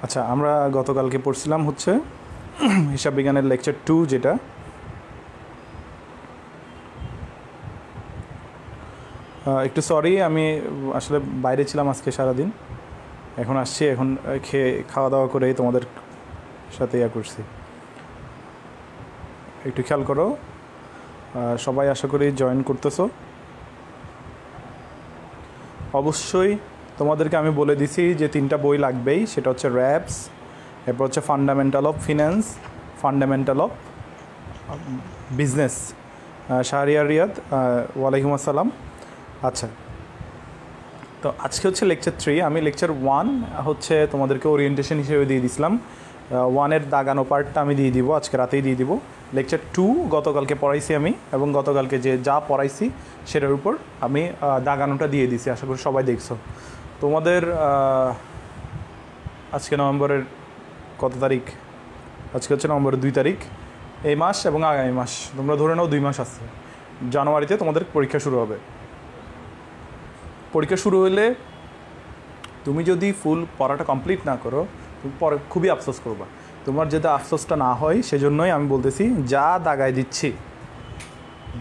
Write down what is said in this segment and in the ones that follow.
আচ্ছা, আমরা গতকালকে পড়ছিলাম হচ্ছে হিসাব বিজ্ঞানের লেকচার 2, যেটা একটু সরি, আমি আসলে বাইরে ছিলাম আজকে সারাদিন। এখন আসছি, এখন খাওয়া দাওয়া করেই তোমাদের সাথে করছি। একটু খেয়াল করো, সবাই আশা করি জয়েন করতেছো। অবশ্যই তোমাদেরকে আমি বলে দিছি যে 3টা বই লাগবেই, সেটা হচ্ছে র্যাপস, এরপর হচ্ছে fundamental of finance, fundamental of business. Shahriar Riyad, ওয়ালাইকুম আসসালাম। আচ্ছা, তো আজকে হচ্ছে লেকচার 3। আমি লেকচার 1 হচ্ছে তোমাদেরকে ওরিয়েন্টেশন হিসেবে দিয়ে দিছিলাম। 1-এর দাগানো পার্টটা আমি দিয়ে দিব, আজকে রাতেই দিয়ে দিব। লেকচার 2 গতকালকে পড়াইছি আমি, এবং গতকালকে যা পড়াইছি সেটার উপর আমি দাগানোটা দিয়ে দিছি। আশা করি সবাই দেখছো। তোমাদের আজকে নভেম্বরের কত তারিখ? আজকে হচ্ছে নভেম্বরের 2 তারিখ। এই মাস এবং আগামী মাস তোমরা ধরে নাও 2 মাস আছে। জানুয়ারিতে তোমাদের পরীক্ষা শুরু হবে। পরীক্ষা শুরু হলে তুমি যদি ফুল পড়াটা কমপ্লিট না করো, তুমি পরে খুবই আফসোস করবা। তোমার যাতে আফসোসটা না হয় সেজন্যই আমি বলতেছি, যা দাগায় দিচ্ছি,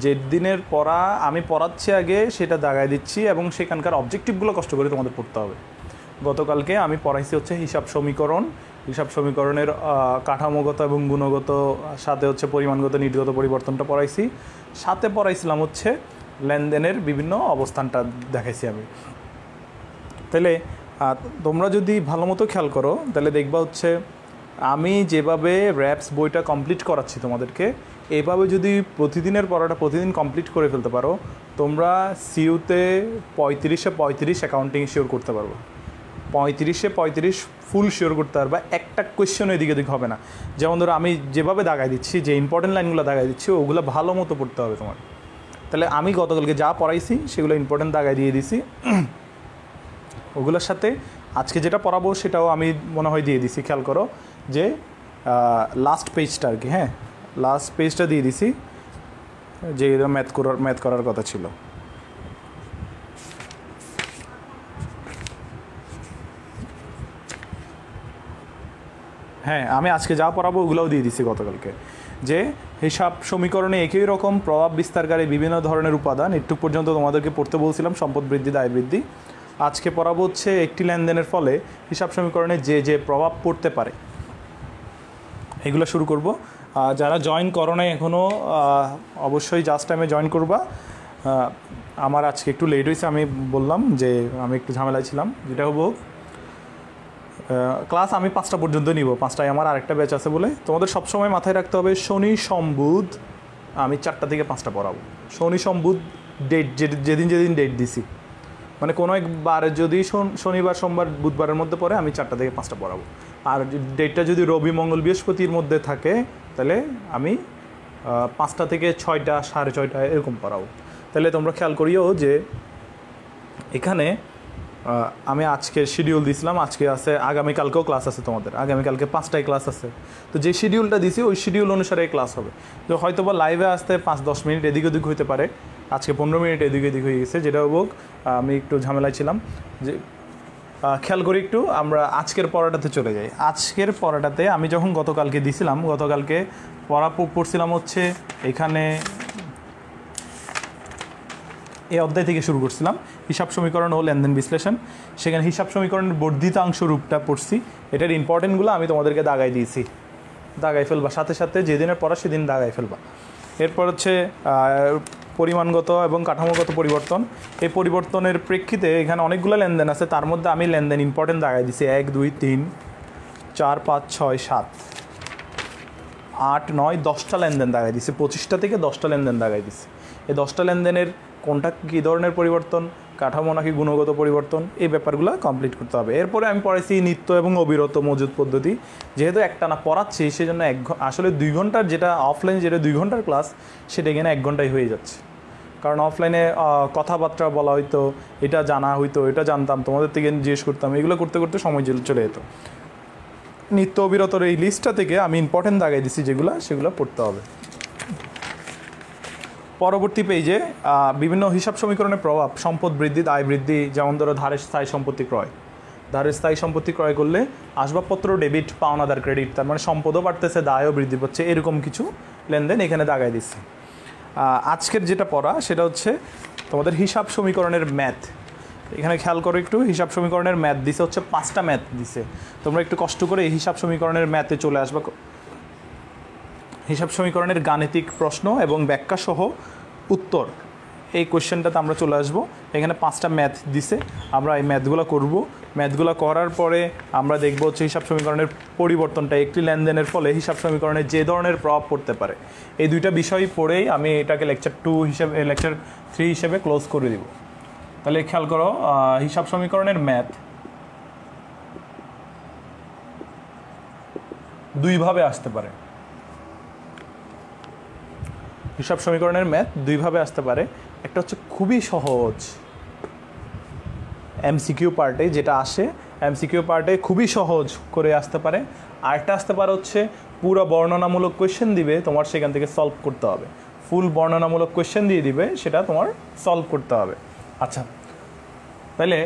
যে দিনের পড়া আমি পড়াচ্ছি আগে সেটা দাগায় দিচ্ছি, এবং সেখানকার অবজেক্টিভগুলো কষ্ট করে তোমাদের পড়তে হবে। গতকালকে আমি পড়াইছি হচ্ছে হিসাব সমীকরণ, হিসাব সমীকরণের কাঠামোগত এবং গুণগত, সাথে হচ্ছে পরিমাণগত নীতিগত পরিবর্তনটা পড়াইছি, সাথে পড়াইছিলাম হচ্ছে লেনদেনের বিভিন্ন অবস্থানটা দেখাইছি আমি। তাহলে তোমরা যদি ভালো মতো খেয়াল করো তাহলে দেখবা হচ্ছে আমি যেভাবে র্যাপস বইটা কমপ্লিট করাচ্ছি তোমাদেরকে, এভাবে যদি প্রতিদিনের পড়াটা প্রতিদিন কমপ্লিট করে ফেলতে পারো, তোমরা সিইউতে 35-এ 35 অ্যাকাউন্টিং শিওর করতে পারবো। 35-এ 35 ফুল শিওর করতে পারবা। একটা কোয়েশ্চেন এদিকে দিকে হবে না। যেমন ধরো আমি যেভাবে দাগাই দিচ্ছি, যে ইম্পর্টেন্ট লাইনগুলো দাগাই দিচ্ছি, ওগুলো ভালো মতো পড়তে হবে তোমার। তাহলে আমি গতকালকে যা পড়াইছি সেগুলো ইম্পর্টেন্ট দাগাই দিয়ে দিছি। ওগুলোর সাথে আজকে যেটা পড়াবো সেটাও আমি মনে হয় দিয়ে দিছি। খেয়াল করো যে লাস্ট পেজটা আর কি, হ্যাঁ, লাস্ট পেজটা দিয়ে দিছি, যে ম্যাথ করার কথা ছিল। হ্যাঁ, আমি আজকে যা পড়াবো ওগুলোও দিয়ে দিছি গতকালকে। যে হিসাব সমীকরণে একই রকম প্রভাব বিস্তারকারী বিভিন্ন ধরনের উপাদান, একটু পর্যন্ত তোমাদেরকে পড়তে বলছিলাম সম্পদ বৃদ্ধি, দায় বৃদ্ধি। আজকে পড়াবো হচ্ছে একটি লেনদেনের ফলে হিসাব সমীকরণে যে প্রভাব পড়তে পারে, এগুলো শুরু করব। যারা জয়েন করো নাই এখনও, অবশ্যই জাস্ট টাইমে জয়েন করবা। আমার আজকে একটু লেট হয়েছে, আমি বললাম যে আমি একটু ঝামেলায় ছিলাম। যেটা হবো ক্লাস আমি 5টা পর্যন্ত নিব, 5টায় আমার আরেকটা ব্যাচ আছে বলে। তোমাদের সবসময় মাথায় রাখতে হবে শনি সম্বুধ আমি 4টা থেকে 5টা পড়াবো। শনি সম্বুধ ডেট যেদিন ডেট দিছি, মানে কোনো একবার যদি শনিবার সোমবার বুধবারের মধ্যে পড়ে আমি 4টা থেকে 5টা পড়াবো। আর ডেটটা যদি রবি মঙ্গল বৃহস্পতির মধ্যে থাকে তাহলে আমি 5টা থেকে 6টা 6:30 এরকম পড়াবো। তাহলে তোমরা খেয়াল করিও যে এখানে আমি আজকে শিডিউল দিছিলাম, আজকে আছে, আগামীকালকেও ক্লাস আছে তোমাদের। আগামীকালকে 5টায় ক্লাস আছে। তো যে শিডিউলটা দিছি ওই শিডিউল অনুসারে ক্লাস হবে। তো হয়তো বা লাইভে আসতে 5-10 মিনিট এদিক ওদিক হইতে পারে, আজকে 15 মিনিট এদিক ওদিক হয়ে গেছে, যেটা হোক আমি একটু ঝামেলায় ছিলাম। যে খেয়াল করি একটু, আমরা আজকের পড়াটাতে চলে যাই। আজকের পড়াটাতে আমি যখন গতকালকে দিছিলাম, গতকালকে পড়ছিলাম হচ্ছে এখানে এই অধ্যায় থেকে শুরু করছিলাম, হিসাব সমীকরণ ও লেনদেন বিশ্লেষণ। সেখানে হিসাব সমীকরণের বর্ধিতাংশ রূপটা পড়ছি। এটার ইম্পর্টেন্টগুলো আমি তোমাদেরকে দাগাই দিয়েছি, দাগাই ফেলবা সাথে সাথে, যেদিনের পড়া সেদিন দাগাই ফেলবা। এরপর হচ্ছে পরিমাণগত এবং কাঠামোগত পরিবর্তন। এই পরিবর্তনের প্রেক্ষিতে এখানে অনেকগুলো লেনদেন আছে, তার মধ্যে আমি লেনদেন ইম্পর্টেন্ট দাগাই দিছি। 1, 2, 3, 4, 5, 6, 7, 8, 9, 10টা লেনদেন দাগাই দিছি। 25টা থেকে 10টা লেনদেন দাগাই দিছি। এই 10টা লেনদেনের কোনটা কী ধরনের পরিবর্তন, কাঠামো নাকি গুণগত পরিবর্তন, এই ব্যাপারগুলো কমপ্লিট করতে হবে। এরপরে আমি পড়াইছি নিত্য এবং অবিরত মজুদ পদ্ধতি। যেহেতু একটানা পড়াচ্ছি সেজন্য আসলে 2 ঘন্টার, যেটা অফলাইন যেটা 2 ঘন্টার ক্লাস, সেটা এখানে 1 ঘন্টায় হয়ে যাচ্ছে। কারণ অফলাইনে কথাবার্তা বলা হইতো, এটা জানা হইতো, এটা জানতাম, তোমাদের থেকে জিজ্ঞেস করতাম, এগুলো করতে করতে সময় চলে যেত। নিত্য অবিরতর এই লিস্টটা থেকে আমি ইম্পর্টেন্ট দাগাই দিছি যেগুলো, সেগুলো পড়তে হবে। পরবর্তী পেজে বিভিন্ন হিসাব সমীকরণের প্রভাব, সম্পদ বৃদ্ধি, দায় বৃদ্ধি, যেমন ধরো ধারে স্থায়ী সম্পত্তি ক্রয়, ধারের স্থায়ী সম্পত্তি ক্রয় করলে আসবাবপত্র ডেবিট, পাওনাদার ক্রেডিট, তার মানে সম্পদও বাড়তেছে, দায়ও বৃদ্ধি পাচ্ছে, এরকম কিছু লেনদেন এখানে দাগায় দিচ্ছে। আজকের যেটা পড়া সেটা হচ্ছে তোমাদের হিসাব সমীকরণের ম্যাথ। এখানে খেয়াল করো একটু, হিসাব সমীকরণের ম্যাথ দিছে হচ্ছে 5টা ম্যাথ দিছে। তোমরা একটু কষ্ট করে এই হিসাব সমীকরণের ম্যাথে চলে আসবা। হিসাব সমীকরণের গাণিতিক প্রশ্ন এবং ব্যাখ্যা সহ উত্তর, এই কোয়েশ্চেনটাতে আমরা চলে আসবো। এখানে 5টা ম্যাথ দিছে, আমরা এই ম্যাথগুলো করব। ম্যাথগুলো করার পরে আমরা দেখব হচ্ছে হিসাব সমীকরণের পরিবর্তনটা একটি লেনদেনের ফলে হিসাব সমীকরণে যে ধরনের প্রভাব পড়তে পারে। এই দুইটা বিষয় পড়েই আমি এটাকে লেকচার 2 হিসেবে, লেকচার 3 হিসেবে ক্লোজ করে দিব। তাহলে খেয়াল করো, হিসাব সমীকরণের ম্যাথ দুইভাবে আসতে পারে। হিসাব সমীকরণের ম্যাথ দুইভাবে আসতে পারে। একটা হচ্ছে খুবই সহজ এমসিকিউ পার্টে যেটা আসে, এমসিকিউ পার্টে খুবই সহজ করে আসতে পারে। আরেকটা আসতে পারে হচ্ছে পুরো বর্ণনামূলক কোয়েশ্চেন দিবে, তোমার সেখান থেকে সলভ করতে হবে। ফুল বর্ণনামূলক কোয়েশ্চেন দিয়ে দিবে, সেটা তোমার সলভ করতে হবে। আচ্ছা, তাহলে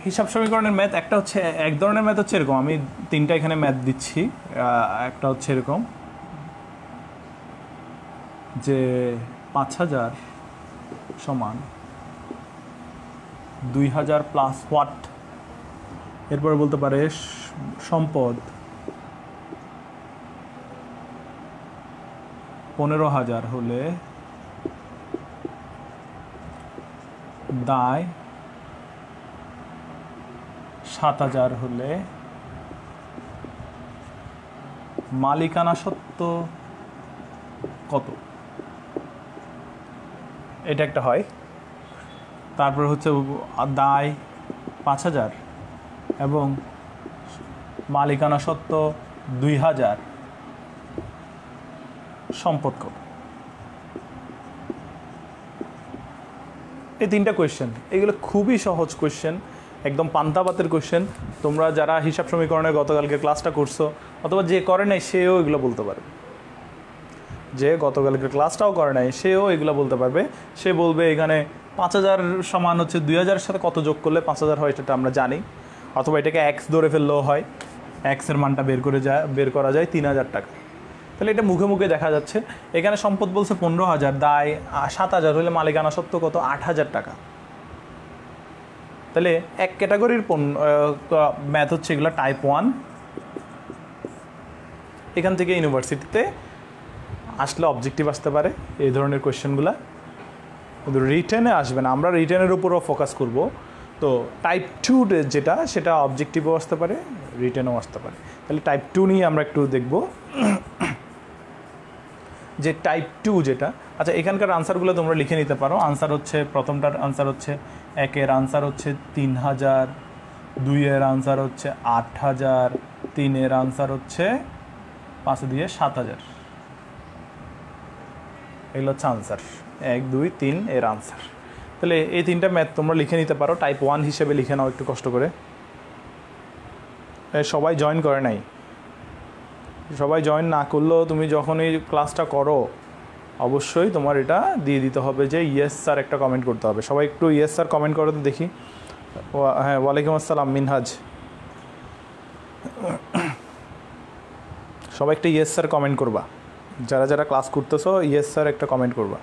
হিসাব সমীকরণের ম্যাথ একটা হচ্ছে, এক ধরনের ম্যাথ হচ্ছে এরকম, আমি 3টা এখানে ম্যাথ দিচ্ছি। একটা হচ্ছে এরকম যে 5000 সমান 2000 প্লাস হোয়াট, এরপরে বলতে পারে সম্পদ 15,000 হলে দায় 7,000 হলে মালিকানা সত্ত্ব কত, এটা একটা হয়। তারপর হচ্ছে দায় 5,000 এবং মালিকানা সত্ত্ব 2,000, সম্পদ কত। এই 3টা কোয়েশ্চেন, এগুলো খুবই সহজ কোয়েশ্চেন, একদম পান্তাভাতের কোয়েশ্চেন। তোমরা যারা হিসাব সমীকরণে গতকালকে ক্লাসটা করছো, অথবা যে করে নাই সেও এগুলো বলতে পারবে, যে গতকালকে ক্লাসটাও করে নাই সেও এগুলো বলতে পারবে। সে বলবে এখানে 5,000 সমান হচ্ছে 2,000-এর সাথে কত যোগ করলে 5,000 হয়, সেটা আমরা জানি। অথবা এটাকে এক্স ধরে ফেললেও হয়, এক্সের মানটা বের করা যায় 3,000 টাকা। তাহলে এটা মুখে মুখে দেখা যাচ্ছে। এখানে সম্পদ বলছে 15,000, দায় 7,000 হলে মালিকানা সত্ত্ব কত, 8,000 টাকা। তাহলে এক ক্যাটাগরির ম্যাথ হচ্ছে এগুলো টাইপ 1। এখান থেকে ইউনিভার্সিটিতে আসলে অবজেক্টিভ আসতে পারে এই ধরনের কোয়েশ্চেনগুলো, কিন্তু রিটেনে আসবে না। আমরা রিটেনের উপরও ফোকাস করব। তো টাইপ 2 যেটা, সেটা অবজেক্টিভও আসতে পারে, রিটেনও আসতে পারে। তাহলে টাইপ 2 নিয়ে আমরা একটু দেখব যে টাইপ 2 যেটা। আচ্ছা, এখানকার আনসারগুলো তোমরা লিখে নিতে পারো। আনসার হচ্ছে, প্রথমটার আনসার হচ্ছে 1-এর আনসার হচ্ছে 3,000, 2-এর আনসার হচ্ছে 8,000, 3-এর আনসার হচ্ছে 5 দিয়ে 7,000। এগুলো হচ্ছে আনসার 1, 2, 3 এর আনসার। তাহলে এই 3টা ম্যাথ তোমরা লিখে নিতে পারো, টাইপ 1 হিসেবে লিখে নাও একটু কষ্ট করে। সবাই জয়েন করে নাই, সবাই জয়েন না করলেও তুমি যখন এই ক্লাসটা করো অবশ্যই তোমার এটা দিয়ে দিতে হবে যে ইয়েস স্যার একটা কমেন্ট করতে হবে। সবাই একটু ইয়েস স্যার কমেন্ট করো তো দেখি। হ্যাঁ, ওয়ালাইকুম আসসালাম মিনহাজ। সবাই একটা ইয়েস স্যার কমেন্ট করবা, যারা যারা ক্লাস করতেছো ইয়েস স্যার একটা কমেন্ট করবা।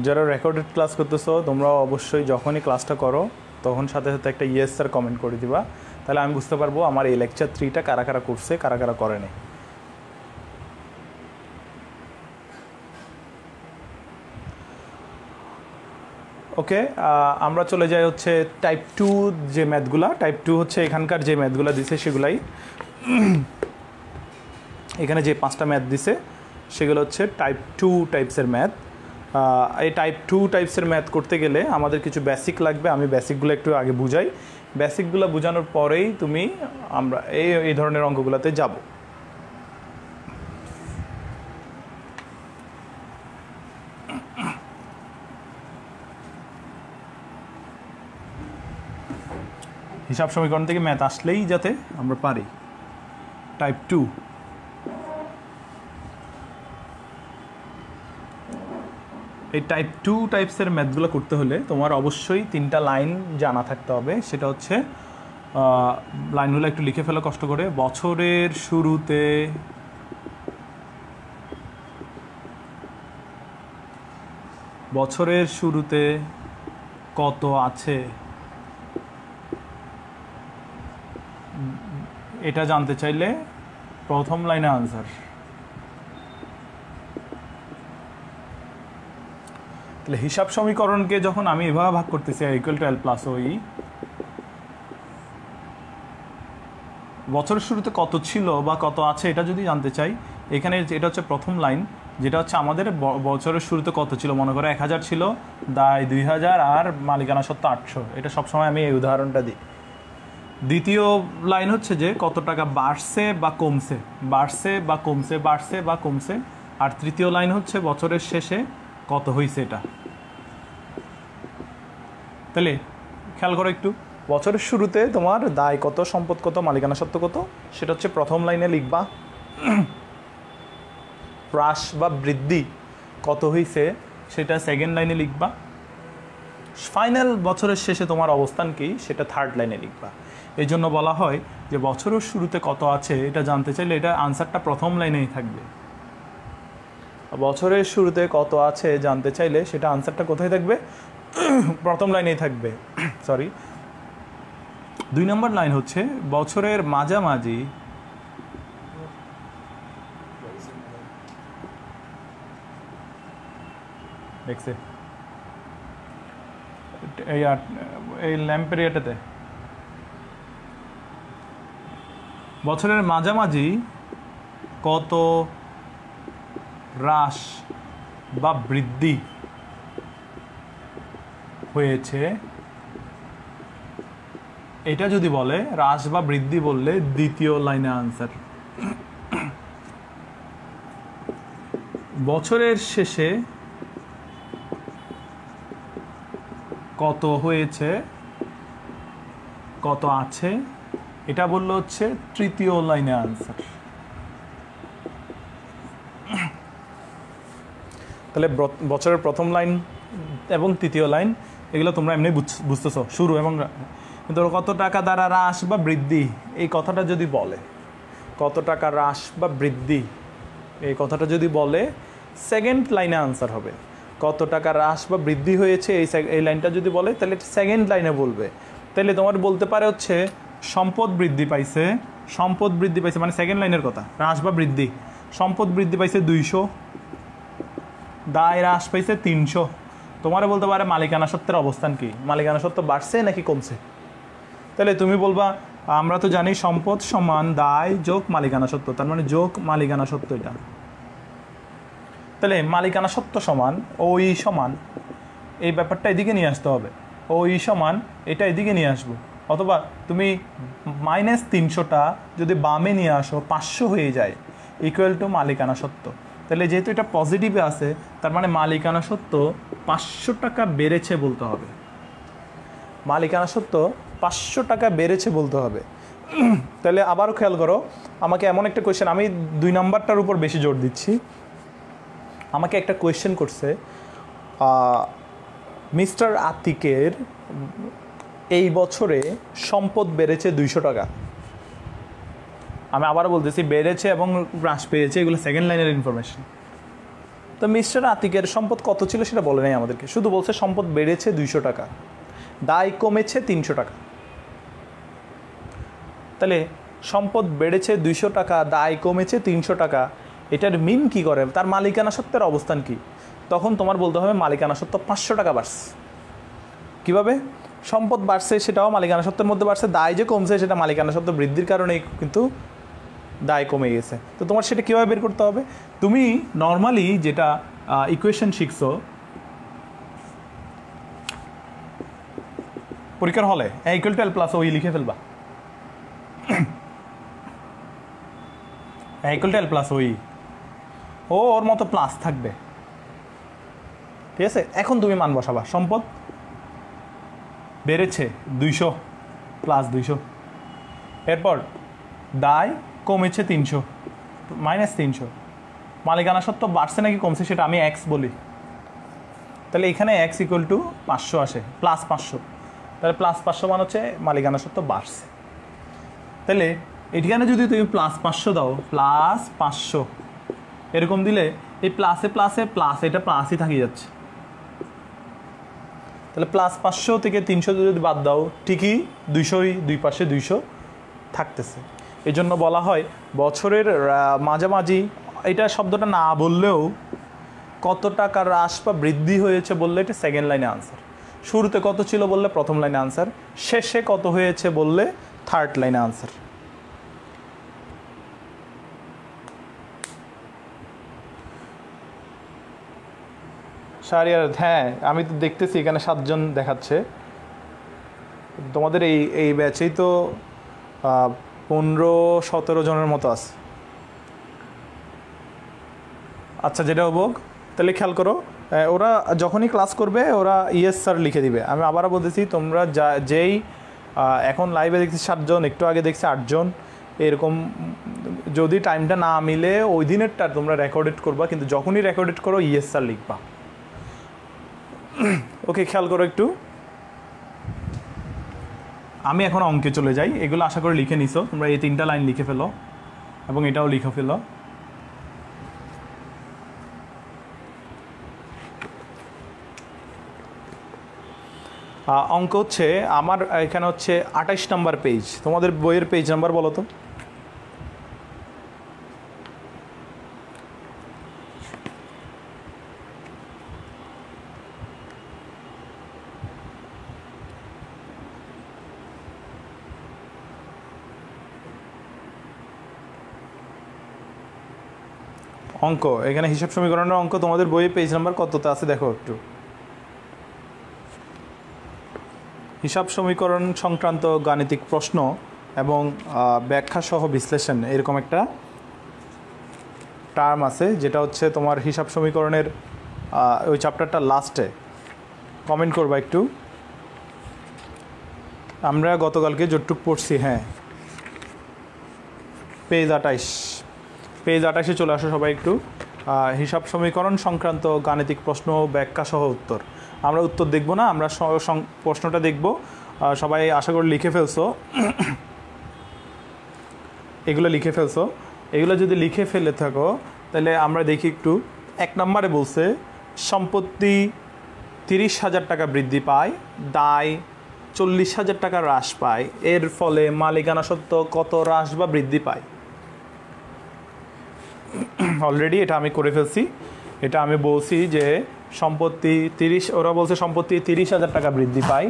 যারা রেকর্ডেড ক্লাস করতেছো তোমরা অবশ্যই যখনই ক্লাসটা করো তখন সাথে সাথে একটা ইয়েস স্যার কমেন্ট করে দিবা, তাহলে আমি বুঝতে পারবো আমার এই লেকচার 3টা কারা কারা করছে কারা কারা করেনি। ওকে, আমরা চলে যাই হচ্ছে টাইপ 2 যে ম্যাথগুলা। টাইপ 2 হচ্ছে এখানকার যে ম্যাথগুলা দিছে সেগুলাই, এখানে যে 5টা ম্যাথ দিছে সেগুলো হচ্ছে টাইপ 2 টাইপসের ম্যাথ। এই টাইপ 2 টাইপসের ম্যাথ করতে গেলে আমাদের কিছু বেসিক লাগবে, আমি বেসিকগুলো একটু আগে বুঝাই। বেসিকগুলো বোঝানোর পরেই আমরা এই ধরনের অঙ্কগুলোতে যাব। হিসাব সমীকরণ থেকে ম্যাথ আসলেই যাতে আমরা পারি। টাইপ 2, এই টাইপ 2 টাইপসের ম্যাথগুলো করতে হলে তোমার অবশ্যই 3টা লাইন জানা থাকতে হবে। সেটা হচ্ছে লাইনগুলো একটু লিখে ফেলো কষ্ট করে। বছরের শুরুতে কত আছে এটা জানতে চাইলে প্রথম লাইনে আনসার। তাহলে হিসাব সমীকরণকে যখন আমি এভাবে ভাগ করতেছি ইকুয়াল টু এল প্লাস ওই, বছরের শুরুতে কত ছিল বা কত আছে এটা যদি জানতে চাই, এখানে এটা হচ্ছে প্রথম লাইন, যেটা হচ্ছে আমাদের বছরের শুরুতে কত ছিল। মনে করো 1000 ছিল, দায় 2000 আর মালিকানা সত্ত্ব 800। এটা সবসময় আমি এই উদাহরণটা দিই। দ্বিতীয় লাইন হচ্ছে যে কত টাকা বাড়ছে বা কমছে, বাড়ছে বা কমছে, বাড়ছে বা কমছে। আর তৃতীয় লাইন হচ্ছে বছরের শেষে কত হয়েছে এটা। তাহলে খেয়াল করো একটু, বছরের শুরুতে তোমার দায় কত, সম্পদ কত, মালিকানা সত্ত্ব কত, সেটা হচ্ছে প্রথম লাইনে লিখবা। হ্রাস বা বৃদ্ধি কত হয়েছে সেটা সেকেন্ড লাইনে লিখবা। ফাইনাল বছরের শেষে তোমার অবস্থান কি সেটা থার্ড লাইনে লিখবা। এই জন্য বলা হয় যে বছরের শুরুতে কত আছে এটা জানতে চাইলে এটা আনসারটা প্রথম লাইনেই থাকবে। বছরের শুরুতে কত আছে জানতে চাইলে সেটা আনসারটা কোথায় থাকবে, প্রথম লাইনেই থাকবে। সরি, 2 নম্বর লাইন হচ্ছে বছরের মাঝামাঝি দেখছে এই ল্যাম্পের এটাতে, বছরের মাঝামাঝি কত হ্রাস বা বৃদ্ধি হয়েছে, এটা যদি বলে হ্রাস বা বৃদ্ধি বললে দ্বিতীয় লাইনে আনসার। বছরের শেষে কত হয়েছে, কত আছে, এটা বললো হচ্ছে তৃতীয় লাইনে আনসার। তাহলে বছরের প্রথম লাইন এবং তৃতীয় লাইন এগুলো তোমরা এমনি বুঝতেছো, শুরু এবং কিন্তু কত টাকা দ্বারা হ্রাস বা বৃদ্ধি এই কথাটা যদি বলে, কত টাকা হ্রাস বা বৃদ্ধি এই কথাটা যদি বলে সেকেন্ড লাইনে আনসার হবে। কত টাকা হ্রাস বা বৃদ্ধি হয়েছে এই লাইনটা যদি বলে তাহলে সেকেন্ড লাইনে বলবে। তাহলে তোমার বলতে পারে হচ্ছে সম্পদ বৃদ্ধি পাইছে, সম্পদ বৃদ্ধি পাইছে মানে সেকেন্ড লাইনের কথা, হ্রাস বা বৃদ্ধি, সম্পদ বৃদ্ধি পাইছে 200, দায় হ্রাস পাইছে 300। তোমার বলতে পারে মালিকানা সত্ত্বের অবস্থান কি, মালিকানা সত্ত্ব বাড়ছে নাকি কমছে। তাহলে তুমি বলবা আমরা তো জানি সম্পদ সমান দায় যোগ মালিকানা সত্ত্ব, তার মানে যোগ মালিকানা সত্ত্ব এটা। তাহলে মালিকানা সত্ত্ব সমান ওই সমান এই ব্যাপারটা এদিকে নিয়ে আসতে হবে, ওই সমান এটা এদিকে নিয়ে আসবো। অথবা তুমি -300টা যদি বামে নিয়ে আসো 500 হয়ে যায়, ইকুয়াল টু মালিকানা সত্ত্ব। তাহলে যেহেতু এটা পজিটিভে আছে তার মানে মালিকানা সত্ত্ব 500 টাকা বেড়েছে বলতে হবে, মালিকানা সত্ত্ব 500 টাকা বেড়েছে বলতে হবে। তাহলে আবারও খেয়াল করো, আমাকে এমন একটা কোয়েশ্চেন, আমি 2 নাম্বারটার উপর বেশি জোর দিচ্ছি। আমাকে একটা কোয়েশ্চেন করছে, মিস্টার আতিকের এই বছরে সম্পদ বেড়েছে 200 টাকা। আমি আবারও বলতেছি বেড়েছে এবং হ্রাস পেয়েছে, এগুলো সেকেন্ড লাইনের ইনফরমেশন। তো মিস্টার আতিকের সম্পদ কত ছিল সেটা বলে নাই আমাদেরকে, শুধু বলছে সম্পদ বেড়েছে 200 টাকা, দায় কমেছে 300 টাকা। তাহলে সম্পদ বেড়েছে 200 টাকা, দায় কমেছে 300 টাকা, এটার মিন কি করে, তার মালিকানা সত্ত্বের অবস্থান কি? তখন তোমার বলতে হবে মালিকানা সত্ত্ব 500 টাকা বাড়ছে। কীভাবে? সম্পদ বাড়ছে সেটাও মালিকানা সত্ত্বের মধ্যে বাড়ছে, দায় যে কমছে সেটা মালিকানা সত্ত্ব বৃদ্ধির কারণেই কিন্তু দায় কমে গেছে। তো তোমার সেটা কীভাবে বের করতে হবে? তুমি নর্মালি যেটা ইকুয়েশন শিখছো পরীক্ষার হলে, ইকুয়াল টু এল প্লাস ওই লিখে ফেলবা, ইকুয়াল টু এল প্লাস ওই, ওর মতো প্লাস থাকবে, ঠিক আছে? এখন তুমি মান বসাবা, সম্পদ বেড়েছে 200 প্লাস 200, এরপর দায় কমেছে 300 মাইনাস 300, মালিকানা সত্ত্ব বাড়ছে নাকি কমছে সেটা আমি এক্স বলি, তাহলে এখানে এক্স ইকুয়াল টু 500 আসে, প্লাস 500, তাহলে প্লাস 500 মান হচ্ছে মালিকানা সত্ত্ব বাড়ছে। তাহলে এখানে যদি তুমি প্লাস 500 দাও, প্লাস 500 এরকম দিলে এই প্লাসে প্লাসে প্লাস, এটা প্লাসই থাকি যাচ্ছে, তাহলে প্লাস 500 থেকে 300 যদি বাদ দাও ঠিকই 200ই দুই পাশে 200 থাকতেছে। এই জন্য বলা হয় বছরের মাঝামাঝি, এটা শব্দটা না বললেও কত টাকা হ্রাস বা বৃদ্ধি হয়েছে বললে এটা সেকেন্ড লাইনে আনসার, শুরুতে কত ছিল বললে প্রথম লাইনে আনসার, শেষে কত হয়েছে বললে থার্ড লাইনে আনসার। শাহরিয়ার, হ্যাঁ আমি তো দেখতেছি এখানে 7 জন দেখাচ্ছে, তোমাদের এই ব্যাচেই তো 15-17 জনের মতো আছে। আচ্ছা যেটা হোক, তাহলে খেয়াল করো, ওরা যখনই ক্লাস করবে ওরা ইয়েস স্যার লিখে দিবে। আমি আবারও বলতেছি, তোমরা যেই এখন লাইভে দেখছি 7 জন, একটু আগে দেখছি 8 জন, এরকম যদি টাইমটা না মিলে ওই দিনেরটা তোমরা রেকর্ডেড করবা, কিন্তু যখনই রেকর্ডেড করো ইয়েস স্যার লিখবা। ওকে, খেয়াল করো একটু, আমি এখন অঙ্কে চলে যাই। এগুলো আশা করি লিখে নিছো তোমরা, এই 3টা লাইন লিখে ফেলো এবং এটাও লিখে ফেলো। অঙ্ক হচ্ছে আমার এখানে হচ্ছে 28 নম্বর পেজ, তোমাদের বইয়ের পেজ নাম্বার বলো তো? অঙ্ক এখানে হিসাব সমীকরণের অঙ্ক তোমাদের বইয়ে পেজ নাম্বার কততে আছে দেখো একটু। হিসাব সমীকরণ সংক্রান্ত গাণিতিক প্রশ্ন এবং ব্যাখ্যা সহ বিশ্লেষণ এরকম একটা টার্ম আছে, যেটা হচ্ছে তোমার হিসাব সমীকরণের ওই চ্যাপ্টারটা লাস্টে। কমেন্ট করবা একটু। আমরা গতকালকে যতটুক পড়ছি, হ্যাঁ পেজ 28, পেজ 28-এ চলে আসো সবাই একটু। হিসাব সমীকরণ সংক্রান্ত গাণিতিক প্রশ্ন ব্যাখ্যা সহ উত্তর, আমরা উত্তর দেখব না, আমরা প্রশ্নটা দেখব। সবাই আশা করি লিখে ফেলছো, এগুলো লিখে ফেলছো। এগুলো যদি লিখে ফেলে থাকো তাহলে আমরা দেখি একটু। 1 নম্বরে বলছে সম্পত্তি 30,000 টাকা বৃদ্ধি পায়, দায় 40,000 টাকা হ্রাস পায়, এর ফলে মালিকানা সত্ত্ব কত হ্রাস বা বৃদ্ধি পায়? অলরেডি এটা আমি করে ফেলছি। এটা আমি বলছি যে সম্পত্তি 30, ওরা বলছে সম্পত্তি 30,000 টাকা বৃদ্ধি পায়,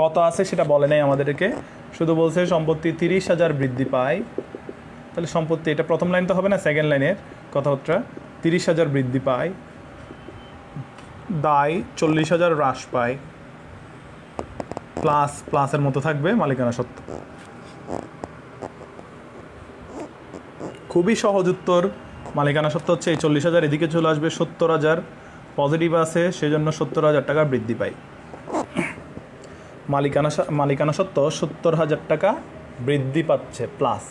কত আছে সেটা বলে নাই আমাদেরকে, শুধু বলছে সম্পত্তি 30,000 বৃদ্ধি পায়। তাহলে সম্পত্তি, এটা প্রথম লাইন তো হবে না, সেকেন্ড লাইনের কথাবার্তা। 30,000 বৃদ্ধি পায়, দায় 40,000 হ্রাস পায়, প্লাস প্লাসের মতো থাকবে মালিকানা সত্ত্ব। খুবই সহজ উত্তর। মালিকানা সত্ত্ব হচ্ছে এই 40,000 এদিকে চলে আসবে, 70,000 পজিটিভ আছে, সেজন্য 70,000 টাকা বৃদ্ধি পায়। মালিকানা সত্ত্ব 70,000 টাকা বৃদ্ধি পাচ্ছে, প্লাস।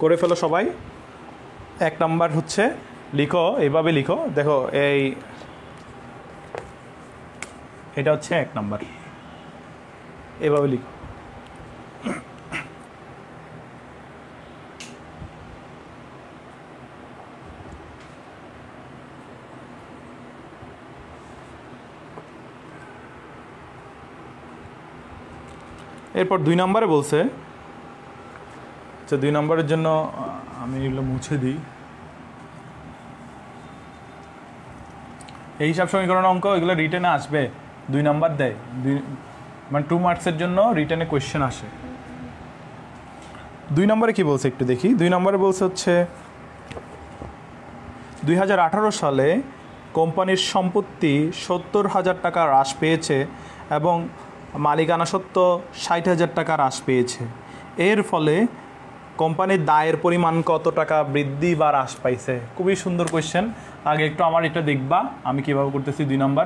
করে ফেলো সবাই। 1 নাম্বার হচ্ছে লিখো, এইভাবে লিখো, দেখো এটা হচ্ছে 1 নাম্বার, এভাবে লিখো। এরপর 2 নম্বরে বলছে, আচ্ছা 2 নম্বরের জন্য আমি এগুলো মুছে দিই। এই হিসাব সমীকরণ অঙ্ক এগুলো রিটেনে আসবে, 2 নম্বর দেয়, মানে 2 মার্কসের জন্য রিটেনে কোয়েশ্চেন আসে। 2 নম্বরে কি বলছে একটু দেখি। 2 নম্বরে বলছে হচ্ছে 2018 সালে কোম্পানির সম্পত্তি 70,000 টাকা হ্রাস পেয়েছে এবং মালিকানা সত্ত্ব 60,000 টাকা হ্রাস পেয়েছে। এর ফলে কোম্পানির দায়ের পরিমাণ কত টাকা বৃদ্ধি বা হ্রাস পাইছে? খুবই সুন্দর কোয়েশ্চেন। আগে একটু আমার এটা দেখবা আমি কীভাবে করতেছি। 2 নম্বর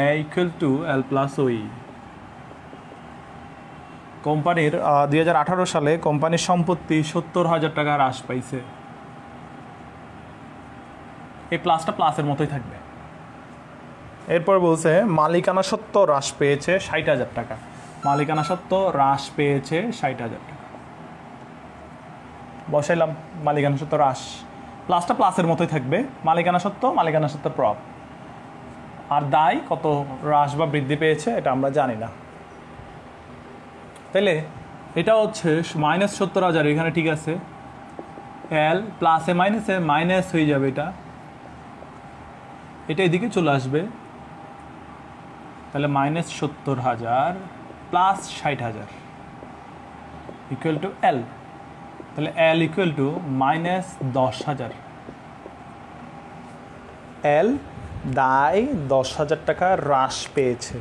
A=L+OE। কোম্পানির 2018 সালে কোম্পানির সম্পত্তি 70,000 টাকা হ্রাস পাইছে। এই প্লাসটা প্লাসের মতোই থাকবে। এরপর বলছে মালিকানা সত্ত্ব হ্রাস পেয়েছে 60,000 টাকা। মালিকানা সত্ত্ব হ্রাস পেয়েছে 60,000 টাকা, বসাইলাম মালিকানা সত্ত্ব হ্রাস, প্লাসটা প্লাসের মতোই থাকবে। মালিকানা সত্ত্ব প্রব, আর দায় কত হ্রাস বা বৃদ্ধি পেয়েছে এটা আমরা জানি না। তাইলে এটা হচ্ছে -70,000, এখানে ঠিক আছে, এল প্লাসে মাইনাসে মাইনাস হয়ে যাবে, এটা এদিকে চলে আসবে। তাহলে -70,000 প্লাস 60,000 ইকুয়াল টু এল। তাহলে এল ইকুয়াল টু -10,000। এল দায় 10,000 টাকা হ্রাস পেয়েছে।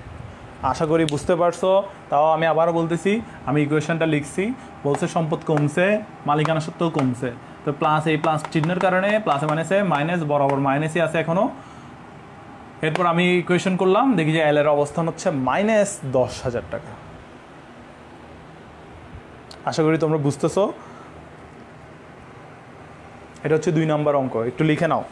আশা করি বুঝতে পারছো। তাও আমি আবারও বলতেছি, আমি ইকুয়েশনটা লিখছি, বলছে সম্পদ কমছে, মালিকানা সত্ত্বেও কমছে। তো প্লাস, এই প্লাস চিহ্নের কারণে প্লাসে মাইনাসে মাইনাস বরাবর মাইনাসই আছে এখনও। এরপর আমি ইকুয়েশন করলাম, দেখি যে এল এর অবস্থান হচ্ছে -10,000 টাকা। আশা করি তোমরা বুঝতেছো। এটা হচ্ছে 2 নম্বর অঙ্ক, একটু লিখে নাও।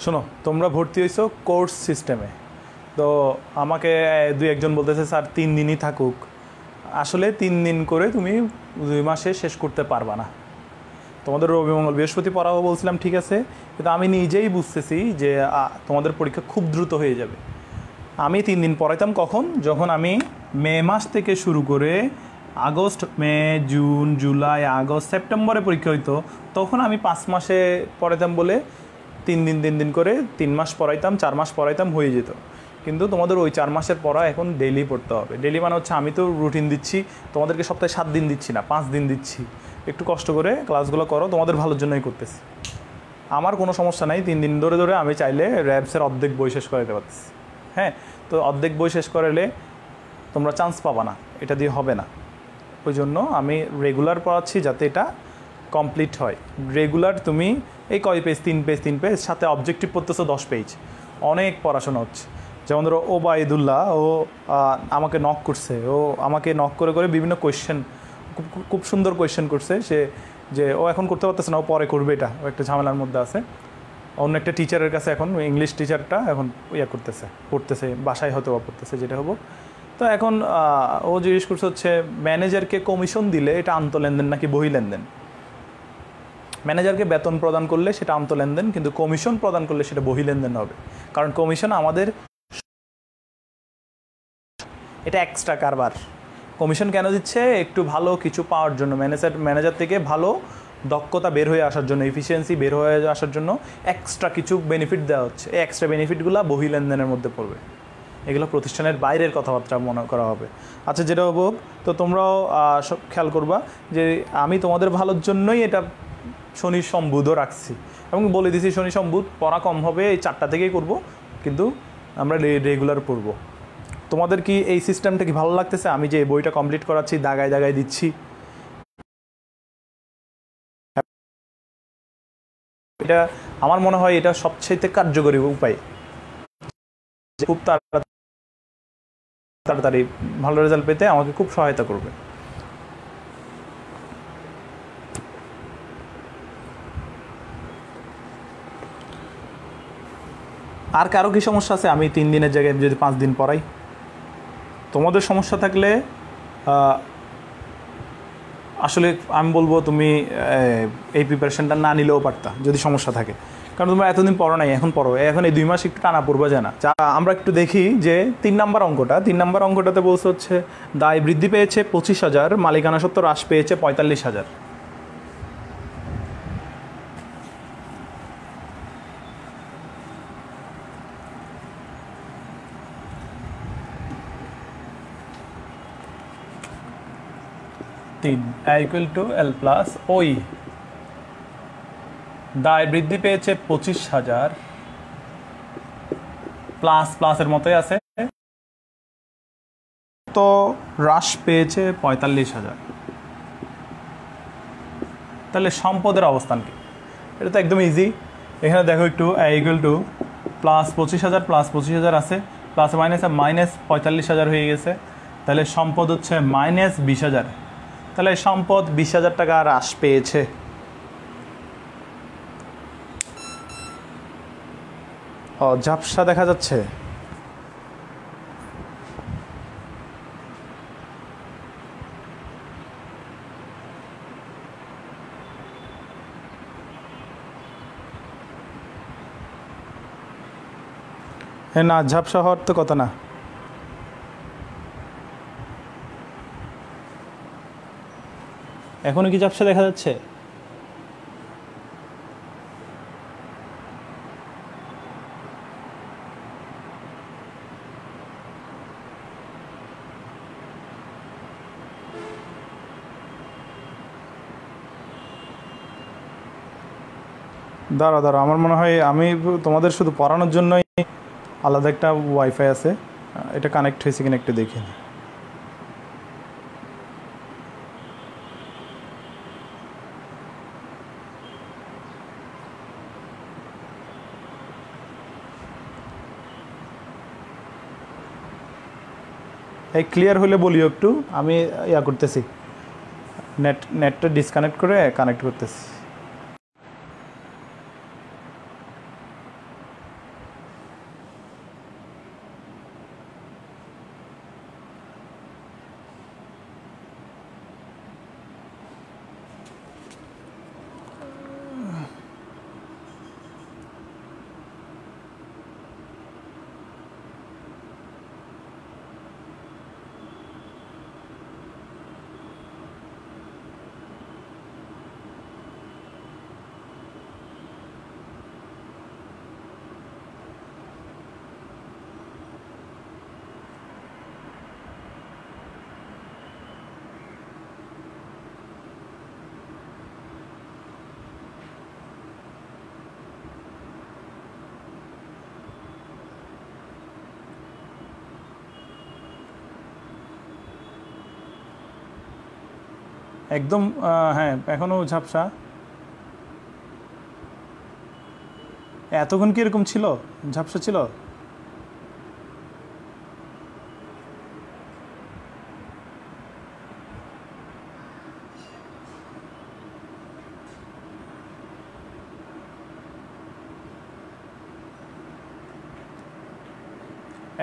শোনো, তোমরা ভর্তি হয়েছো কোর্স সিস্টেমে, তো আমাকে 2-1জন বলতেছে স্যার 3 দিনই থাকুক। আসলে 3 দিন করে তুমি 2 মাসে শেষ করতে পারবা না। তোমাদের রবি মঙ্গল বৃহস্পতি পড়াবো বলছিলাম, ঠিক আছে, কিন্তু আমি নিজেই বুঝতেছি যে তোমাদের পরীক্ষা খুব দ্রুত হয়ে যাবে। আমি 3 দিন পড়াইতাম কখন? যখন আমি মে মাস থেকে শুরু করে আগস্ট, মে, জুন, জুলাই, আগস্ট, সেপ্টেম্বরে পরীক্ষা হইতো, তখন আমি 5 মাসে পড়াইতাম বলে 3 দিন করে 3 মাস পড়াইতাম, 4 মাস পড়াইতাম, হয়ে যেত। কিন্তু তোমাদের ওই 4 মাসের পড়া এখন ডেইলি পড়তে হবে। ডেইলি মানে হচ্ছে আমি তো রুটিন দিচ্ছি, তোমাদেরকে সপ্তাহে 7 দিন দিচ্ছি না, 5 দিন দিচ্ছি। একটু কষ্ট করে ক্লাসগুলো করো, তোমাদের ভালোর জন্যই করতেছি। আমার কোনো সমস্যা নাই, 3 দিন ধরে আমি চাইলে র্যাবসের অর্ধেক বই শেষ করাইতে পারতেছি। হ্যাঁ, তো অর্ধেক বই শেষ করালে তোমরা চান্স পাবা না, এটা দিয়ে হবে না। ওই জন্য আমি রেগুলার পড়াচ্ছি যাতে এটা কমপ্লিট হয়। রেগুলার তুমি এই কয় পেজ, 3 পেজ, সাথে অবজেক্টিভ পড়তেছো 10 পেজ, অনেক পড়াশোনা হচ্ছে। যেমন ধরো ওবায়দুল্লাহ, ও আমাকে নক করছে, ও আমাকে নক করে বিভিন্ন কোয়েশ্চেন, খুব সুন্দর কোয়েশ্চেন করছে সে, যে ও এখন করতে পারতেছে না, ও পরে করবে, এটা ও একটা ঝামেলার মধ্যে আছে। অন্য একটা টিচারের কাছে এখন, ইংলিশ টিচারটা এখন পড়তেছে, বাসায় হয়তো পড়তেছে, যেটা হবো। তো এখন ও জিজ্ঞেস করছে হচ্ছে ম্যানেজারকে কমিশন দিলে এটা আন্তঃলেনদেন নাকি বহি লেনদেন? ম্যানেজারকে বেতন প্রদান করলে সেটা আন্তঃলেনদেন, কিন্তু কমিশন প্রদান করলে সেটা বহি লেনদেন হবে। কারণ কমিশন আমাদের এটা এক্সট্রা কারবার। কমিশন কেন দিচ্ছে? একটু ভালো কিছু পাওয়ার জন্য, ম্যানেজার থেকে ভালো দক্ষতা বের হয়ে আসার জন্য, এফিসিয়েন্সি বের হয়ে আসার জন্য এক্সট্রা কিছু বেনিফিট দেওয়া হচ্ছে। এই এক্সট্রা বেনিফিটগুলো বহি লেনদেনের মধ্যে পড়বে, এগুলো প্রতিষ্ঠানের বাইরের কথাবার্তা মনে করা হবে। আচ্ছা, যেটা হোক, তো তোমরাও সব খেয়াল করবা যে আমি তোমাদের ভালোর জন্যই এটা শনি সম্বুধও রাখছি, এবং বলে দিছি শনি সম্বুধ পড়া কম হবে, এই 4টা থেকেই করব, কিন্তু আমরা রেগুলার পড়ব। তোমাদের কি এই সিস্টেমটা কি ভালো লাগতেছে? আমি যে বইটা কমপ্লিট করাচ্ছি, দাগায় দাগায় দিচ্ছি, এটা আমার মনে হয় এটা সবচেয়ে কার্যকরী উপায়, খুব তাড়াতাড়ি ভালো রেজাল্ট পেতে আমাকে খুব সহায়তা করবে। আর কারো কি সমস্যা আছে? আমি 3 দিনের জায়গায় যদি 5 দিন পড়াই? তোমাদের সমস্যা থাকলে আসলে আমি বলবো তুমি এই প্রিপারেশনটা না নিলেও পারতা যদি সমস্যা থাকে, কারণ তোমরা এতদিন পড়ো নাই, এখন পড়ো, এখন এই 2 মাস একটু টানা পড়বে যায় না। আমরা একটু দেখি যে 3 নম্বর অঙ্কটাতে বলছে হচ্ছে দায় বৃদ্ধি পেয়েছে 25,000, মালিকানা সত্ত্ব হ্রাস পেয়েছে 45,000। ইকুয়াল টু এল প্লাস ওই দায় বৃদ্ধি পেয়েছে 25,000 প্লাসের মতোই আছে, তো হ্রাস পেয়েছে 45,000। তাহলে সম্পদের অবস্থান কি? এটা তো একদম ইজি। এখানে দেখো একটু ইকুয়াল টু প্লাস 25,000 আছে, প্লাস মাইনাস 45,000 হয়ে গেছে। তাহলে সম্পদ হচ্ছে মাইনাস 20,000। তাহলে সম্পদ 20,000 টাকা হ্রাস পেয়েছে। ঝাপসা দেখা যাচ্ছে। না, ঝাপসা হওয়ার তো কথা না। এখনো কি ঝাপসা দেখা যাচ্ছে? দাঁড়া, আমার মনে হয় আমি তোমাদের শুধু পড়ানোর জন্যই আলাদা একটা ওয়াইফাই আছে, এটা কানেক্ট হয়েছে কিনা একটু দেখে নিই। এই ক্লিয়ার হলে বলিও একটু, আমি ইয়া করতেছি, নেটটা ডিসকানেক্ট করে কানেক্ট করতেছি। একদম হ্যাঁ, এখনও ঝাপসা। এতক্ষণ কি এরকম ছিল, ঝাপসা ছিল?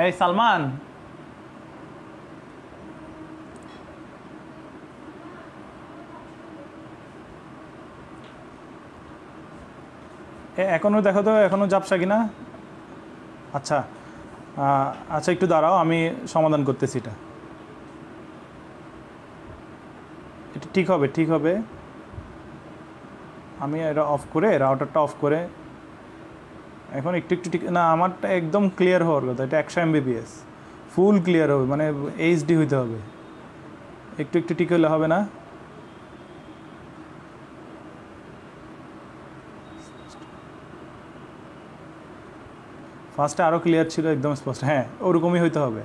এই সালমান, এখনও দেখো তো, এখনও ঝাপসা কিনা। আচ্ছা আচ্ছা, একটু দাঁড়াও, আমি সমাধান করতেছি। এটা ঠিক হবে, ঠিক হবে। আমি এটা অফ করে, রাউটারটা অফ করে, এখন একটু ঠিক না, আমারটা একদম ক্লিয়ার হওয়ার কথা। এটা 100 MBPS ফুল ক্লিয়ার হবে, মানে এইচডি হইতে হবে। একটু ঠিক হলে হবে না? ফার্স্টে আরও ক্লিয়ার ছিল, একদম স্পষ্ট। হ্যাঁ, ওরকমই হইতে হবে।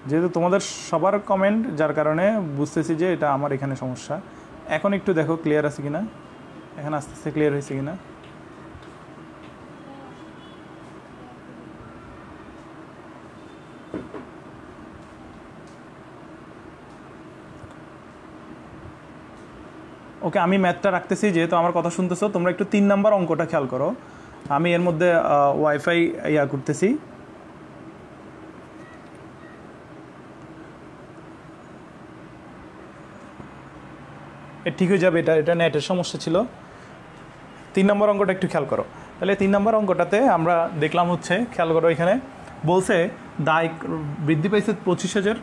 যেহেতু তোমাদের সবার কমেন্ট, যার কারণে বুঝতেছি যে এটা আমার এখানে সমস্যা। এখন একটু দেখো ক্লিয়ার আছে কিনা, এখন আস্তে আস্তে ক্লিয়ার হয়েছে কিনা। ওকে, আমি ম্যাথটা রাখতেছি, যেহেতু আমার কথা শুনতেছো। তোমরা একটু 3 নাম্বার অঙ্কটা খেয়াল করো। আমি এর মধ্যে ওয়াইফাই করতেছি। ঠিক হয়ে যাবে, এটা নেটের সমস্যা ছিল। 3 নম্বর অঙ্কটা একটু খেয়াল করো। তাহলে 3 নম্বর অঙ্কটাতে আমরা দেখলাম হচ্ছে, খেয়াল করো, এখানে বলছে দায় বৃদ্ধি পেয়েছে 25,000,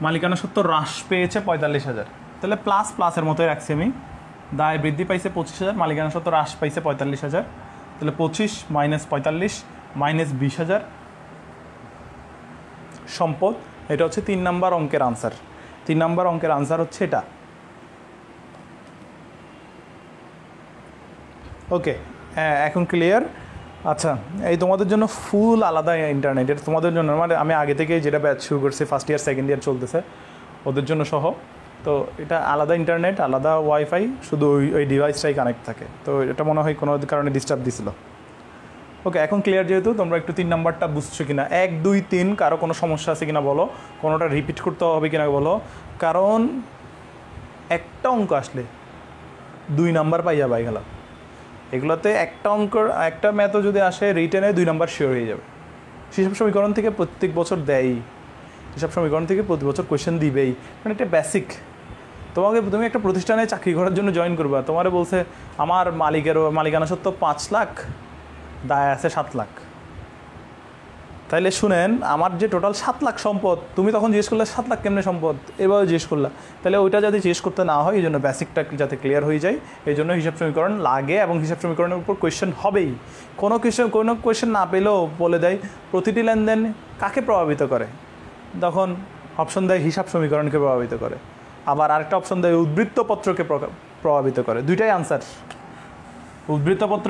মালিকানা সত্ত্ব হ্রাস পেয়েছে 45,000। তাহলে প্লাসের মতোই রাখছি আমি। দায় বৃদ্ধি পাইছে 25,000, মালিকানা সত্ত্ব হ্রাস পাইছে 45,000। তাহলে 25 মাইনাস 45 মাইনাস 20,000 সম্পদ। এটা হচ্ছে 3 নম্বর অঙ্কের আনসার। 3 নম্বর অঙ্কের আনসার হচ্ছে এটা। ওকে, এখন ক্লিয়ার? আচ্ছা, এই তোমাদের জন্য ফুল আলাদা ইন্টারনেট, এটা তোমাদের জন্য, মানে আমি আগে থেকে যেটা ব্যাচ শুরু করছি, ফার্স্ট ইয়ার সেকেন্ড ইয়ার চলতেছে ওদের জন্য সহ। তো এটা আলাদা ইন্টারনেট, আলাদা ওয়াইফাই, শুধু ওই ডিভাইসটাই কানেক্ট থাকে। তো এটা মনে হয় কোনো কারণে ডিস্টার্ব দিছিল। ওকে, এখন ক্লিয়ার? যেহেতু তোমরা একটু 3 নাম্বারটা বুঝছো কিনা, 1 2 3 কারো কোনো সমস্যা আছে কিনা বলো, কোনোটা রিপিট করতে হবে কিনা বলো। কারণ একটা অঙ্ক আসলে 2 নাম্বার পাইয়া পাই গেলাম। এগুলোতে একটা অঙ্কর একটা ম্যাথও যদি আসে রিটেনে 2 নাম্বার শিওর হয়ে যাবে। হিসাব সমীকরণ থেকে প্রত্যেক বছর দেয়, হিসাব সমীকরণ থেকে প্রতি বছর কোয়েশ্চেন দিবেই, মানে এটা বেসিক। তুমি একটা প্রতিষ্ঠানে চাকরি করার জন্য জয়েন করবা, তোমারে বলছে আমার মালিকানা সত্ত্ব 5 লাখ, দায় আছে 7 লাখ। তাইলে শুনেন, আমার যে টোটাল 7 লাখ সম্পদ, তুমি তখন জিজ্ঞেস করলে 7 লাখ কেমনে সম্পদ, এভাবে জিজ্ঞেস করলা। তাহলে ওইটা যাতে জিজ্ঞেস করতে না হয়, এই জন্য বেসিকটা যাতে ক্লিয়ার হয়ে যায়, এই জন্য হিসাব সমীকরণ লাগে। এবং হিসাব সমীকরণের উপর কোয়েশ্চেন হবেই। কোনো কোয়েশ্চেন না পেলেও বলে দেয় প্রতিটি লেনদেন কাকে প্রভাবিত করে, তখন অপশন দেয় হিসাব সমীকরণকে প্রভাবিত করে। আবার আরেকটা অপশন দেয় উদ্বৃত্তপত্রকে প্রভাবিত করে। দুইটাই আনসার। উদ্বৃত্তপত্র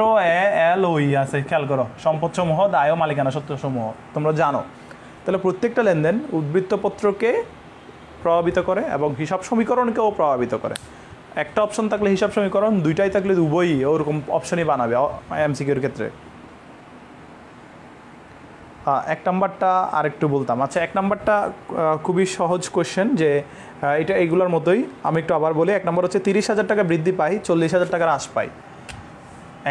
এল ওই আছে, খেয়াল করো, সম্পদসমূহ, দায় ও মালিকানা সত্ত্বসমূহ তোমরা জানো। তাহলে প্রত্যেকটা লেনদেন উদ্বৃত্তপত্রকে প্রভাবিত করে এবং হিসাব সমীকরণকেও প্রভাবিত করে। একটা অপশন থাকলে হিসাব সমীকরণ, দুইটাই থাকলে উভয়ই ওরকম অপশনই বানাবে এমসিকিউর ক্ষেত্রে। 1 নাম্বারটা আরেকটু বলতাম। আচ্ছা, 1 নাম্বারটা খুবই সহজ কোয়েশ্চেন, যে এটা এইগুলোর মতোই। আমি একটু আবার বলি। 1 নম্বর হচ্ছে 30,000 টাকা বৃদ্ধি পাই, 40,000 টাকা হ্রাস পাই।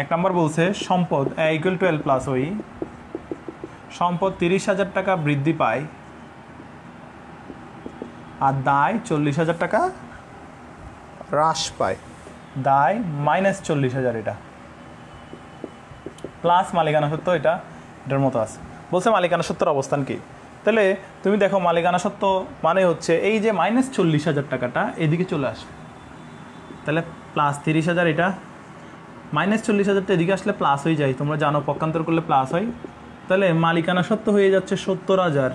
1 নম্বর বলছে সম্পদ ইকুয়াল টু এল প্লাস ওই, সম্পদ 30,000 টাকা বৃদ্ধি পায় আর দায় 40,000 টাকা হ্রাস পায়। দায় মাইনাস 40,000, এটা প্লাস মালিকানা সত্ত্ব, এটার মতো আছে। বলছে মালিকানা সত্ত্বের অবস্থান কি। তাহলে তুমি দেখো, মালিকানা সত্ত্ব মানে হচ্ছে এই যে মাইনাস 40,000 টাকাটা এদিকে চলে আসে, তাহলে প্লাস 30,000, এটা মাইনাস 40,000টা এদিকে আসলে প্লাস হয়ে যায়, তোমরা জানো পক্ষান্তর করলে প্লাস হয়। তাহলে মালিকানা সত্ত্ব হয়ে যাচ্ছে 70,000।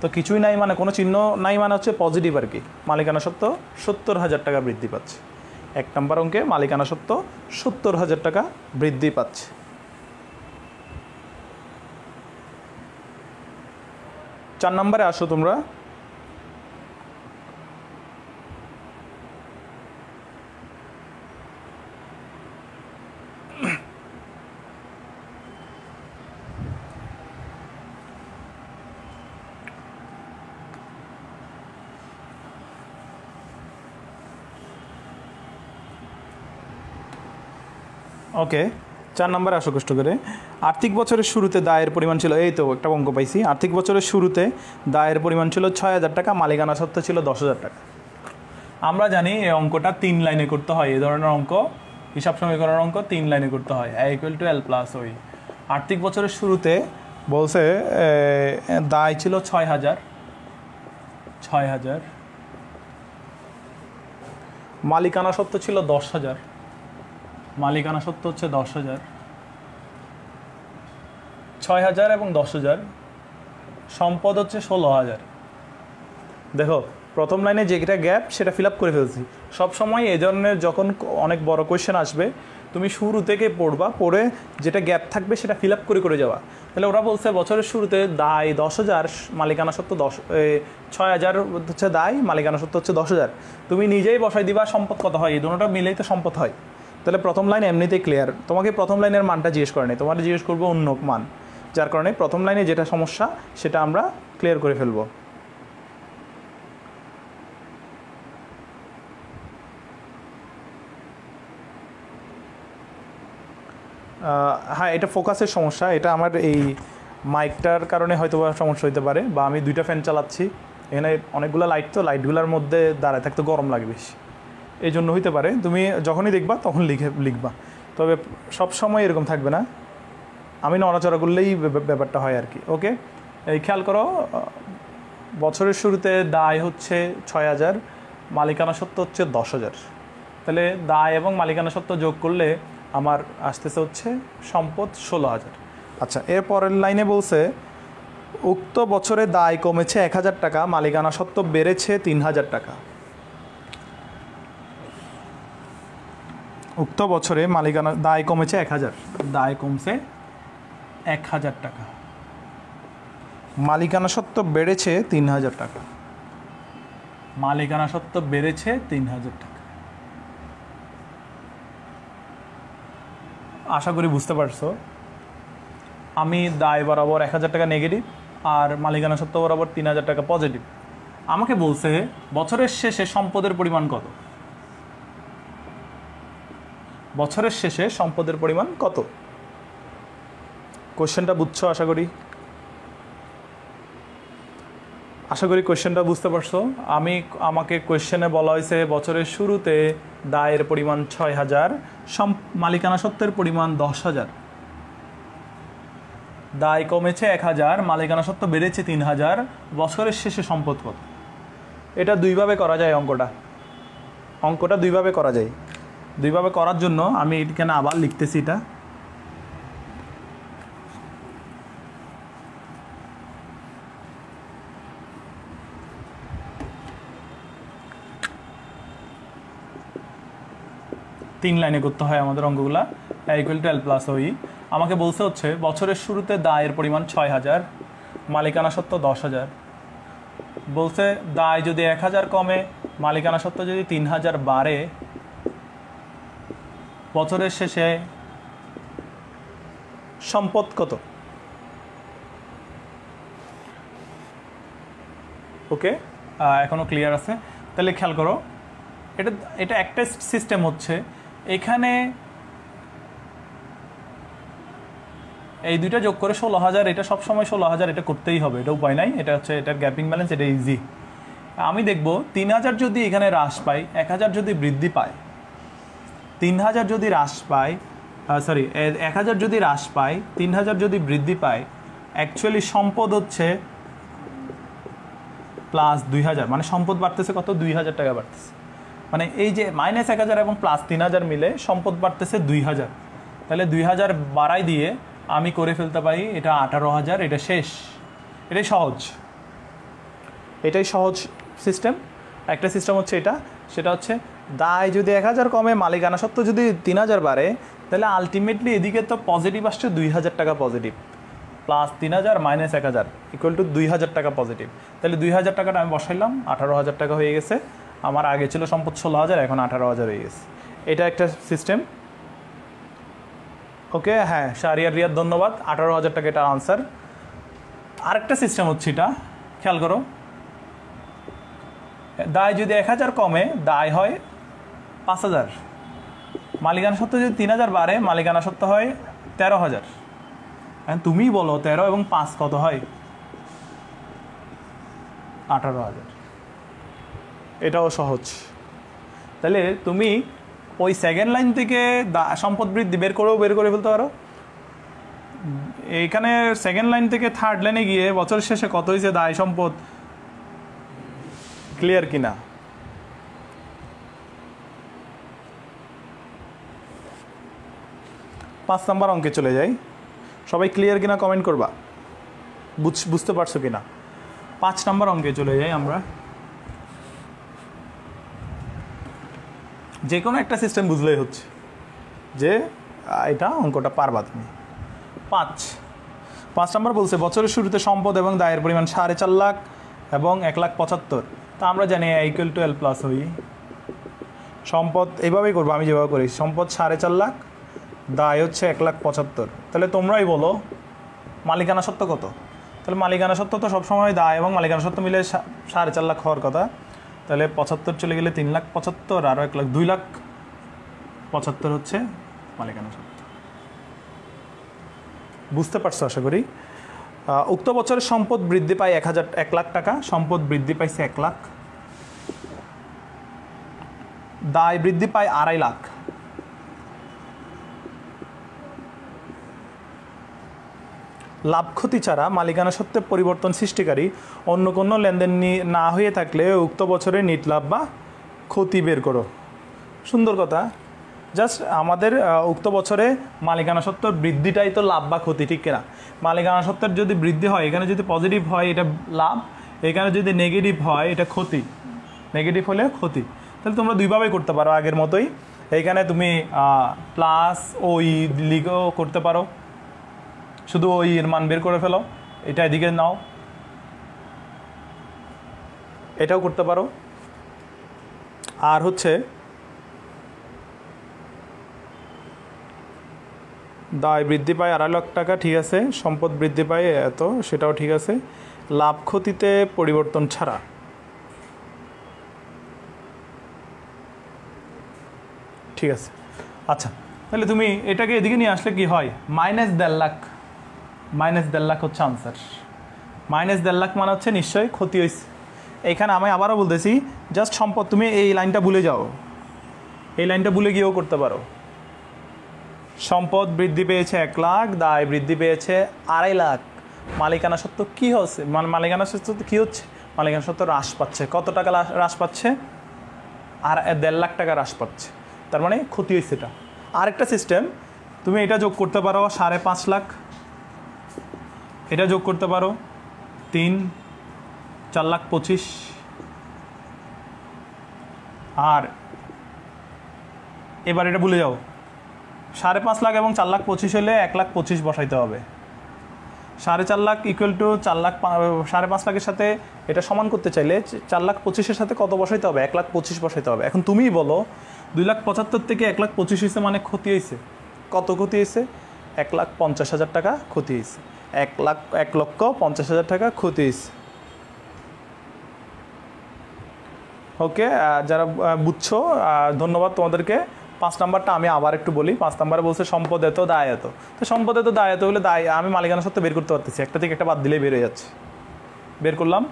তো কিছুই নাই মানে, কোনো চিহ্ন নাই মানে হচ্ছে পজিটিভ আর কি। মালিকানা সত্ত্ব 70,000 টাকা বৃদ্ধি পাচ্ছে। 1 নম্বর অঙ্কে মালিকানা সত্ত্ব 70,000 টাকা বৃদ্ধি পাচ্ছে। চার নম্বরে আসো তোমরা। ওকে, 4 নম্বরে আসো কষ্ট করে। আর্থিক বছরের শুরুতে দায়ের পরিমাণ ছিল, এই তো একটা অঙ্ক পাইছি। আর্থিক বছরের শুরুতে দায়ের পরিমাণ ছিল 6,000 টাকা, মালিকানা সত্ত্ব ছিল 10,000 টাকা। আমরা জানি এই অঙ্কটা 3 লাইনে করতে হয়। এই ধরনের অঙ্ক, হিসাব সমীকরণের অঙ্ক 3 লাইনে করতে হয়। ইকুয়াল টু এল প্লাস ওই। আর্থিক বছরের শুরুতে বলছে দায় ছিল 6,000, মালিকানা সত্ত্ব ছিল 10,000, মালিকানা সত্ত্ব হচ্ছে 10,000, 6,000 এবং 10,000, সম্পদ হচ্ছে 16,000। দেখো প্রথম লাইনে যেটা গ্যাপ সেটা ফিল আপ করে ফেলছি। সব সময় এই ধরনের যখন অনেক বড় কোয়েশ্চেন আসবে তুমি শুরু থেকে পড়বা, পড়ে যেটা গ্যাপ থাকবে সেটা ফিল আপ করে যাওয়া। তাহলে ওরা বলছে বছরের শুরুতে দায় 10,000, মালিকানা সত্ত্ব 6,000 হচ্ছে দায়, মালিকানা সত্ত্ব হচ্ছে 10,000। তুমি নিজেই বসাই দিবা সম্পদ কত হয়, এই দুটোটা মিলেই তো সম্পদ হয়। তাহলে প্রথম লাইন এমনিতেই ক্লিয়ার। তোমাকে প্রথম লাইনের মানটা জিজ্ঞেস করে নেই, তোমার জিজ্ঞেস করবো অন্য মান, যার কারণে প্রথম লাইনে যেটা সমস্যা সেটা আমরা ক্লিয়ার করে ফেলবো। হ্যাঁ, এটা ফোকাসের সমস্যা, এটা আমার এই মাইকটার কারণে হয়তো সমস্যা হতে পারে, বা আমি 2টা ফ্যান চালাচ্ছি, এখানে অনেকগুলো লাইট, তো লাইটগুলোর মধ্যে দাঁড়ায় থাকতে গরম লাগে বেশি, এই জন্য হইতে পারে। তুমি যখনই দেখবা তখন লিখবা, তবে সব সময় এরকম থাকবে না, আমি নড়াচড়া করলেই ব্যাপারটা হয় আর কি। ওকে, এই খেয়াল করো, বছরের শুরুতে দায় হচ্ছে 6,000, মালিকানা সত্ত্ব হচ্ছে 10,000। তাহলে দায় এবং মালিকানা সত্ত্ব যোগ করলে আমার আসতেছে হচ্ছে সম্পদ 16,000। আচ্ছা, এর পরের লাইনে বলছে উক্ত বছরে দায় কমেছে 1,000 টাকা, মালিকানা সত্ত্ব বেড়েছে 3,000 টাকা। উক্ত বছরে মালিকানা দায় কমেছে 1,000, দায় কমছে 1,000 টাকা, মালিকানা সত্ত্ব বেড়েছে 3,000 টাকা, মালিকানা সত্ত্ব বেড়েছে 3,000 টাকা। আশা করি বুঝতে পারছো। আমি দায় বরাবর 1,000 টাকা নেগেটিভ আর মালিকানা সত্ত্ব বরাবর 3,000 টাকা পজিটিভ। আমাকে বলছে বছরের শেষে সম্পদের পরিমাণ কত, বছরের শেষে সম্পদের পরিমাণ কত। কোশ্চেনটা বুঝছো? আশা করি কোশ্চেনটা বুঝতে পারছো। আমাকে কোশ্চেনে বলা হয়েছে বছরের শুরুতে দায়ের পরিমাণ 6,000, মালিকানা সত্ত্বের পরিমাণ 10,000, দায় কমেছে 1,000, মালিকানা সত্ত্ব বেড়েছে 3,000, বছরের শেষে সম্পদ কত। এটা দুইভাবে করা যায়, অঙ্কটা দুইভাবে করা যায়। দুইভাবে করার জন্য আমি এখানে আবার লিখতেছি, এটা তিন লাইনে করতে হয় আমাদের অঙ্কগুলা। =L+OE। আমাকে বলছে হচ্ছে বছরের শুরুতে দায়ের পরিমাণ 6,000, মালিকানা সত্ত্ব 10,000। বলছে দায় যদি 1,000 কমে, মালিকানা সত্ত্ব যদি 3,000 বাড়ে, বছরের শেষে সম্পদ কত। ওকে, এখনো ক্লিয়ার আছে? তাহলে খেয়াল করো, এটা একটা সিস্টেম হচ্ছে, এখানে এই দুইটা যোগ করে 16,000, এটা সবসময় 16,000, এটা করতেই হবে, এটা উপায় নাই, এটা হচ্ছে এটার গ্যাপিং ব্যালেন্স, এটা ইজি। আমি দেখব 3,000 যদি এখানে হ্রাস পায়, 1,000 যদি বৃদ্ধি পায়, 3,000 যদি হ্রাস পায়, 1,000 যদি হ্রাস পায়, 3,000 যদি বৃদ্ধি পায়, অ্যাকচুয়ালি সম্পদ হচ্ছে +2,000, মানে সম্পদ বাড়তেছে কত, 2,000 টাকা বাড়তেছে। মানে এই যে -1,000 এবং +3,000 মিলে সম্পদ বাড়তেছে 2,000। তাহলে 2,000 বাড়াই দিয়ে আমি করে ফেলতে পারি এটা 18,000। এটা শেষ, এটাই সহজ সিস্টেম। একটা সিস্টেম হচ্ছে এটা, সেটা হচ্ছে দায় যদি 1,000 কমে, মালিকানা সত্ত্ব যদি 3,000 বাড়ে, তাহলে আলটিমেটলি এদিকে তো পজিটিভ আসছে, 2,000 টাকা পজিটিভ, +3,000 - 1,000 = 2,000 টাকা পজিটিভ। তাহলে 2,000 টাকাটা আমি বসাইলাম, 18,000 টাকা হয়ে গেছে। আমার আগে ছিল সম্পদ 16,000, এখন 18,000 হয়ে গেছে। এটা একটা সিস্টেম। ওকে, হ্যাঁ শাহরিয়ার রিয়াদ, ধন্যবাদ। 18,000 টাকা এটা আনসার। আরেকটা সিস্টেম হচ্ছে, এটা খেয়াল করো, দায় যদি 1,000 কমে, দায় হয় 5,000, মালিকানা সত্ত্ব যদি 3,000 বাড়ে, মালিকানা সত্ত্ব হয় 13,000। তুমিই বলো 13 এবং 5 কত হয়? 18,000। এটাও সহজ। তাহলে তুমি ওই সেকেন্ড লাইন থেকে সম্পদ বৃদ্ধি বের করে ফেলতে পারো। এইখানে সেকেন্ড লাইন থেকে থার্ড লাইনে গিয়ে বছরের শেষে কত হয়েছে দায় সম্পদ, ক্লিয়ার কিনা? পাঁচ নাম্বার অঙ্কে চলে যাই। সবাই ক্লিয়ার কিনা কমেন্ট করবা, বুঝতে পারছো কিনা? 5 নাম্বার অঙ্কে চলে যাই আমরা। যে কোনো একটা সিস্টেম বুঝলেই হচ্ছে যে এটা অঙ্কটা পারবা তুমি। 5 নম্বর বলছে বছরের শুরুতে সম্পদ এবং দায়ের পরিমাণ 4.5 লাখ এবং 1,75,000। তা আমরা জানি A=L+OE। সম্পদ এইভাবেই করবো, আমি যেভাবে করি। সম্পদ 4.5 লাখ, দায় হচ্ছে 1,75,000। তাহলে তোমরাই বলো মালিকানা সত্ত্ব কত? তাহলে মালিকানা সত্ত্ব তো সবসময় দায় এবং মালিকানা সত্ত্ব মিলে 4.5 লাখ হওয়ার কথা। তাহলে 75 চলে গেলে 3,75,000 আরও 1 লাখ, 2,75,000 হচ্ছে মালিকানা সত্ত্ব। বুঝতে পারছো আশা করি। উক্ত বছরের সম্পদ বৃদ্ধি পায় 1 লাখ টাকা, সম্পদ বৃদ্ধি পাইছে 1 লাখ। দায় বৃদ্ধি পায় 2.5 লাখ। লাভ ক্ষতি ছাড়া মালিকানা সত্ত্বে পরিবর্তন সৃষ্টিকারী অন্য কোনো লেনদেন না হয়ে থাকলে উক্ত বছরে নিট লাভ বা ক্ষতি বের করো। সুন্দর কথা। জাস্ট আমাদের উক্ত বছরে মালিকানা সত্ত্বের বৃদ্ধিটাই তো লাভ বা ক্ষতি, ঠিক কিনা? মালিকানা সত্ত্বের যদি বৃদ্ধি হয়, এখানে যদি পজিটিভ হয় এটা লাভ, এখানে যদি নেগেটিভ হয় এটা ক্ষতি। নেগেটিভ হলে ক্ষতি। তাহলে তোমরা দুইভাবেই করতে পারো আগের মতোই। এইখানে তুমি প্লাস ওই লিগেও করতে পারো, শুধু ওই এর মান বের করে ফেলো, এটা এদিকে নাও, এটাও করতে পারো। আর হচ্ছে দায় বৃদ্ধি পায় 2.5 লাখ টাকা, ঠিক আছে। সম্পদ বৃদ্ধি পায় এত, সেটাও ঠিক আছে। লাভ ক্ষতিতে পরিবর্তন ছাড়া, ঠিক আছে। আচ্ছা, তাহলে তুমি এটাকে এদিকে নিয়ে আসলে কি হয়? -1.5 লাখ, -1.5 লাখ হচ্ছে আনসার। -1.5 লাখ মানে হচ্ছে নিশ্চয়ই ক্ষতি হয়েছে। এইখানে আমি আবারও বলতেছি, জাস্ট সম্পদ, তুমি এই লাইনটা ভুলে যাও, এই লাইনটা ভুলে গিয়েও করতে পারো। সম্পদ বৃদ্ধি পেয়েছে 1 লাখ, দায় বৃদ্ধি পেয়েছে 2.5 লাখ। মালিকানা সত্ত্ব কী হচ্ছে? মালিকানা সত্ত্ব কী হচ্ছে? মালিকানা সত্ত্ব হ্রাস পাচ্ছে। কত টাকা হ্রাস পাচ্ছে? আর 1.5 লাখ টাকা হ্রাস পাচ্ছে। তার মানে ক্ষতি হয়েছে এটা। আরেকটা সিস্টেম, তুমি এটা যোগ করতে পারো 5.5 লাখ, এটা যোগ করতে পারো 4,25,000, আর এবার এটা ভুলে যাও। 5.5 লাখ এবং 4,25,000 হলে 1,25,000 বসাইতে হবে। 4.5 লাখ ইকুয়াল টু 4 লাখ, 5.5 লাখের সাথে এটা সমান করতে চাইলে 4,25,000 সাথে কত বসাইতে হবে? 1,25,000 বসাইতে হবে। এখন তুমিই বলো 2,75,000 থেকে 1,25,000 হয়েছে মানে ক্ষতি হয়েছে কত? ক্ষতি হয়েছে 1,50,000 টাকা ক্ষতি হয়েছে। 1,50,000 টাকা ক্ষতি হয়েছে। ওকে, যারা বুঝছো ধন্যবাদ তোমাদেরকে। 5 নাম্বারটা আমি আবার একটু বলি। 5 নাম্বারে বলছে সম্পদ এত দায় এত। তো সম্পদ এত দায় এত হলে দায় আমি মালিকানা সত্ত্বে বের করতে পারতেছি, একটা থেকে একটা বাদ দিলেই বের হয়ে যাচ্ছে। বের করলাম।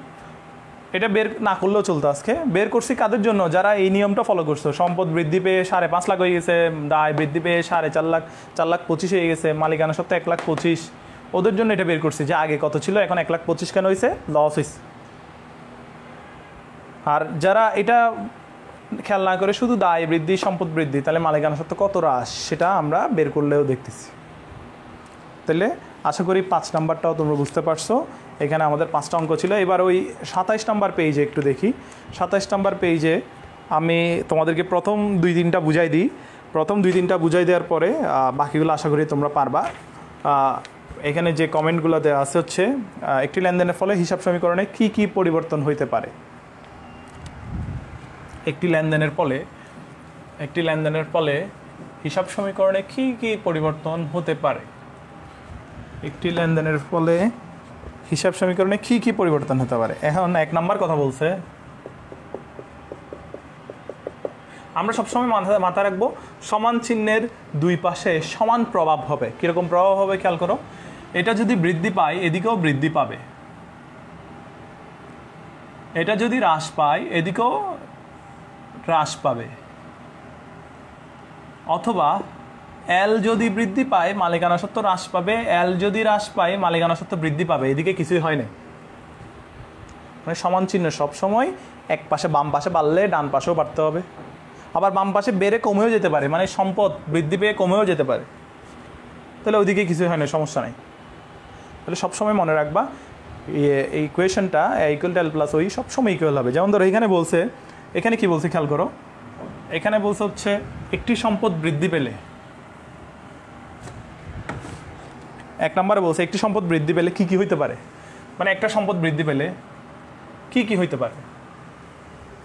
এটা বের না করলেও চলতো আজকে। বের করছি কাদের জন্য? যারা এই নিয়মটা ফলো করছো। সম্পদ বৃদ্ধি পেয়ে 5.5 লাখ হয়ে গেছে, দায় বৃদ্ধি পেয়ে 4.5 লাখ, 4,25,000 হয়ে গেছে, মালিকানা সত্ত্বে 1,25,000, ওদের জন্য এটা বের করছি যে আগে কত ছিল, এখন 1,25,000 কেন হয়েছে? লস হয়েছে। আর যারা এটা খেয়াল না করে শুধু দায় বৃদ্ধি, সম্পদ বৃদ্ধি, তাহলে মালিকানা সত্ত্ব কত হ্রাস সেটা আমরা বের করলেও দেখতেছি। তাহলে আশা করি 5 নাম্বারটাও তোমরা বুঝতে পারছো। এখানে আমাদের 5টা অঙ্ক ছিল। এবার ওই 27 নাম্বার পেজে একটু দেখি। 27 নাম্বার পেজে আমি তোমাদেরকে প্রথম 2-3টা বুঝাই দিই। প্রথম 2-3টা বুঝাই দেওয়ার পরে বাকিগুলো আশা করি তোমরা পারবা। এখানে যে কমেন্টগুলো দেওয়া আছে হচ্ছে একটি লেনদেনের ফলে হিসাব সমীকরণে কী কী পরিবর্তন হইতে পারে। একটি লেনদেনের ফলে হিসাব সমীকরণে কী কী পরিবর্তন হতে পারে। একটি লেনদেনের ফলে হিসাব সমীকরণে কী কী পরিবর্তন হতে পারে। এখন 1 নাম্বার কথা বলছে, আমরা সবসময় মাথায় রাখবো সমান চিহ্নের দুই পাশে সমান প্রভাব হবে। কীরকম প্রভাব হবে খেয়াল করো। এটা যদি বৃদ্ধি পায় এদিকেও বৃদ্ধি পাবে, এটা যদি হ্রাস পায় এদিকেও হ্রাস পাবে, অথবা এল যদি বৃদ্ধি পায় মালিকানা সত্ত্ব হ্রাস পাবে, এল যদি হ্রাস পায় মালিকানা সত্ত্ব বৃদ্ধি পাবে। এদিকে কিছুই হয় না। মানে সমান চিহ্ন সবসময় এক পাশে, বাম পাশে বাড়লে ডান পাশেও বাড়তে হবে, আবার বাম পাশে বেড়ে কমেও যেতে পারে, মানে সম্পদ বৃদ্ধি পেয়ে কমেও যেতে পারে। তাহলে ওইদিকে কিছুই হয় না, সমস্যা নাই। তাহলে সবসময় মনে রাখবা এই ইকুয়েশনটা A = L+OE সবসময় ইকুয়াল হবে। যেমন ধরো এখানে বলছে, এখানে কি বলছে খেয়াল করো, এখানে বলছে হচ্ছে একটি সম্পদ বৃদ্ধি পেলে, এক নম্বরে বলছে একটি সম্পদ বৃদ্ধি পেলে কি কি হইতে পারে, মানে একটা সম্পদ বৃদ্ধি পেলে কি কি হইতে পারে।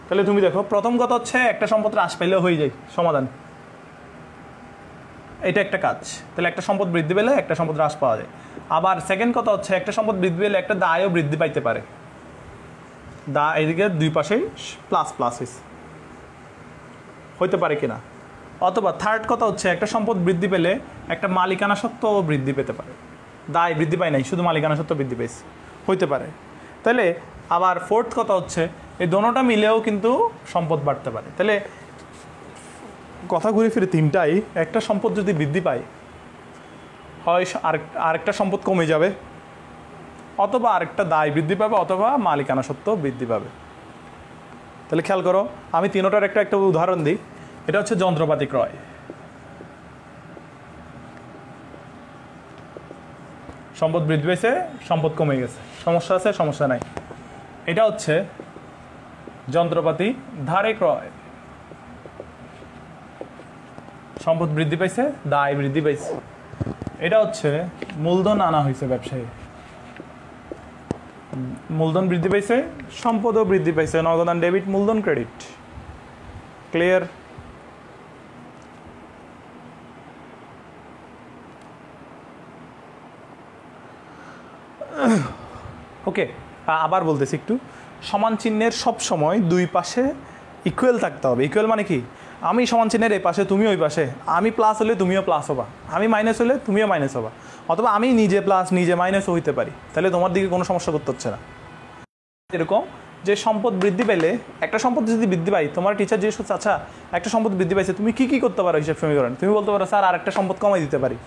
তাহলে তুমি দেখো প্রথম কথা হচ্ছে একটা সম্পদ হ্রাস পেলেও হয়ে যায় সমাধান, এটা একটা কাজ। তাহলে একটা সম্পদ বৃদ্ধি পেলে একটা সম্পদ হ্রাস পাওয়া যায়। আবার সেকেন্ড কথা হচ্ছে একটা সম্পদ বৃদ্ধি পেলে একটা দায়ও বৃদ্ধি পাইতে পারে, দা এদিকে দুই পাশেই প্লাস প্লাস হইতে পারে কিনা। অথবা থার্ড কথা হচ্ছে একটা সম্পদ বৃদ্ধি পেলে একটা মালিকানা সত্ত্বও বৃদ্ধি পেতে পারে, দায় বৃদ্ধি পায় নাই, শুধু মালিকানা সত্ত্ব বৃদ্ধি পেয়েছে, হইতে পারে। তাহলে আবার ফোর্থ কথা হচ্ছে এই দোনোটা মিলেও কিন্তু সম্পদ বাড়তে পারে। তাহলে কথা ঘুরে ফিরে তিনটাই, একটা সম্পদ যদি বৃদ্ধি পায় হয় আরেকটা সম্পদ কমে যাবে, অথবা আরেকটা দায় বৃদ্ধি পাবে, অথবা মালিকানা সত্ত্ব বৃদ্ধি পাবে। তাহলে খেয়াল করো, আমি তিনোটার একটা উদাহরণ দিই। এটা হচ্ছে যন্ত্রপাতি ক্রয়, সম্পদ বৃদ্ধি পেয়েছে, সম্পদ কমে গেছে, সমস্যা আছে, সমস্যা নাই। এটা হচ্ছে যন্ত্রপাতি ধারে ক্রয়, সম্পদ বৃদ্ধি পাইছে, দায় বৃদ্ধি পাইছে। এটা হচ্ছে মূলধন আনা হয়েছে ব্যবসায়ী, মূলধন বৃদ্ধি পাইছে, সম্পদও বৃদ্ধি পাইছে, নগদান ডেবিট, মূলধন ক্রেডিট। ক্লিয়ার? ওকে, আবার বলতেছি একটু, সমান চিহ্নের সব সময় দুই পাশে ইকুয়াল থাকতে হবে। ইকুয়াল মানে কি, আমি সমান চিহ্নের এই পাশে, তুমি ওই পাশে, আমি প্লাস হলে তুমিও প্লাস হবা, আমি মাইনাস হলে তুমিও মাইনাস হবা, অথবা আমি নিজে প্লাস নিজে মাইনাসও হইতে পারি, তাহলে তোমার দিকে কোনো সমস্যা করতে হচ্ছে না। এরকম যে সম্পদ বৃদ্ধি পেলে, একটা সম্পদ যদি বৃদ্ধি পাই, তোমার টিচার জিজ্ঞেস করছে আচ্ছা একটা সম্পদ বৃদ্ধি পাইছে তুমি কি কি করতে পারো হিসাব সমীকরণ, তুমি বলতে পারো স্যার আরেকটা সম্পদ কমাই দিতে পারি।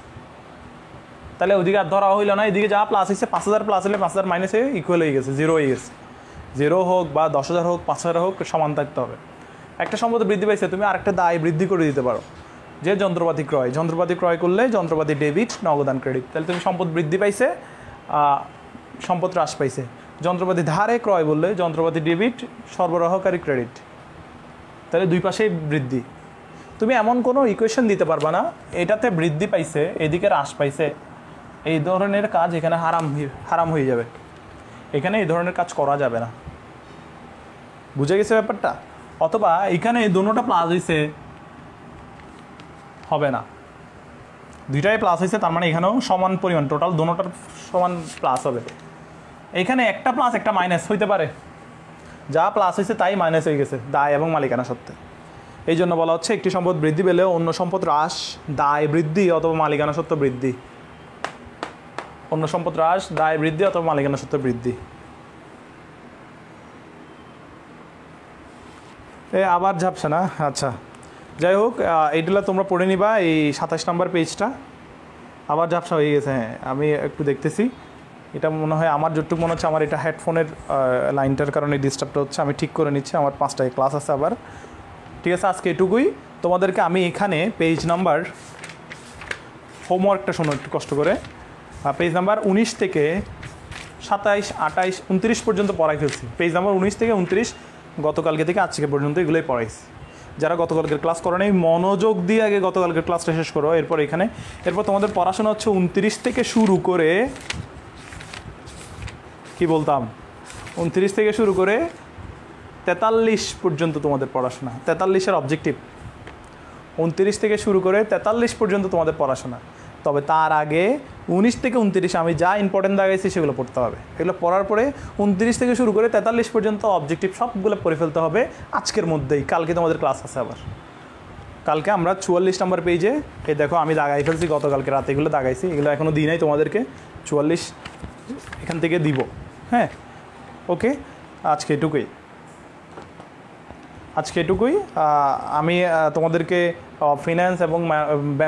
তাহলে ওইদিকে আর ধরা হইল না, এদিকে যা প্লাস হয়েছে 5,000 প্লাস হলে 5,000 মাইনাস হয়ে ইকুয়াল হয়ে গেছে, জিরো হয়ে গেছে। জিরো হোক বা 10,000 হোক 5,000 হোক সমান থাকতে হবে। একটা সম্পদ বৃদ্ধি পাইছে, তুমি আরেকটা দায় বৃদ্ধি করে দিতে পারো, যে যন্ত্রপাতি ক্রয়, যন্ত্রপাতি ক্রয় করলে যন্ত্রপাতি ডেবিট, নগদান ক্রেডিট। তাহলে তুমি সম্পদ বৃদ্ধি পাইছে, সম্পদ হ্রাস পাইছে। যন্ত্রপাতি ধারে ক্রয় বললে যন্ত্রপাতি ডেবিট, সরবরাহকারী ক্রেডিট। তাহলে দুই পাশেই বৃদ্ধি। তুমি এমন কোনো ইকুয়েশন দিতে পারবা না এটাতে বৃদ্ধি পাইছে এদিকে হ্রাস পাইছে, এই ধরনের কাজ এখানে হারাম হয়ে যাবে, এখানে এই ধরনের কাজ করা যাবে না। বুঝে গেছে ব্যাপারটা? অথবা এখানে দুটোটা প্লাস হয়েছে, হবে না, দুইটাই প্লাস হয়েছে, তার মানে এখানেও সমান পরিমাণ, টোটাল দুটোটার সমান প্লাস হবে। এখানে একটা প্লাস একটা মাইনাস হইতে পারে, যা প্লাস হয়েছে তাই মাইনাস হয়ে গেছে দায় এবং মালিকানা সত্ত্বে। এই জন্য বলা হচ্ছে একটি সম্পদ বৃদ্ধি পেলেও অন্য সম্পদ হ্রাস, দায় বৃদ্ধি অথবা মালিকানা সত্ত্ব বৃদ্ধি। অন্য সম্পদ হ্রাস, দায় বৃদ্ধি অথবা মালিকানা সত্ত্ব বৃদ্ধি। আবার ঝাপসা না, আচ্ছা যাই হোক, এইগুলো তোমরা পড়ে নিবা। এই 27 নম্বর পেজটা আবার ঝাপসা হয়ে গেছে। হ্যাঁ আমি একটু দেখতেছি, এটা মনে হয় আমার যতটুকু মনে হচ্ছে আমার এটা হেডফোনের লাইনটার কারণে ডিস্টার্বটা হচ্ছে, আমি ঠিক করে নিচ্ছি। আমার 5টায় ক্লাস আছে আবার, ঠিক আছে। আজকে এটুকুই, তোমাদেরকে আমি এখানে পেজ নাম্বার, হোমওয়ার্কটা শোনো একটু কষ্ট করে, পেজ নাম্বার 19 থেকে 27, 28, 29 পর্যন্ত পড়াই ফেলছি। পেজ নাম্বার 19 থেকে 29 গতকালকে থেকে আজকে পর্যন্ত এগুলোই পড়াইছি। যারা গতকালকের ক্লাস করো নাই মনোযোগ দিয়ে আগে গতকালকের ক্লাসটা শেষ করো, এরপর এখানে, এরপর তোমাদের পড়াশোনা হচ্ছে 29 থেকে শুরু করে, কি বলতাম, 29 থেকে শুরু করে 43 পর্যন্ত তোমাদের পড়াশোনা। 43-এর অবজেক্টিভ, 29 থেকে শুরু করে 43 পর্যন্ত তোমাদের পড়াশোনা। তবে তার আগে 19 থেকে 29 আমি যা ইম্পর্টেন্ট দাগাইছি সেগুলো পড়তে হবে। এগুলো পড়ার পরে 29 থেকে শুরু করে 43 পর্যন্ত অবজেক্টিভ সবগুলো পড়ে ফেলতে হবে আজকের মধ্যেই। কালকে তোমাদের ক্লাস আছে আবার, কালকে আমরা 44 নম্বর পেজে, এই দেখো আমি দাগাই ফেলছি গতকালকে রাতে, এগুলো দাগাইছি, এগুলো এখনও দিই নাই তোমাদেরকে, 44 এখান থেকে দিব। হ্যাঁ ওকে, আজকে এটুকুই। আমি তোমাদেরকে ফিন্যান্স এবং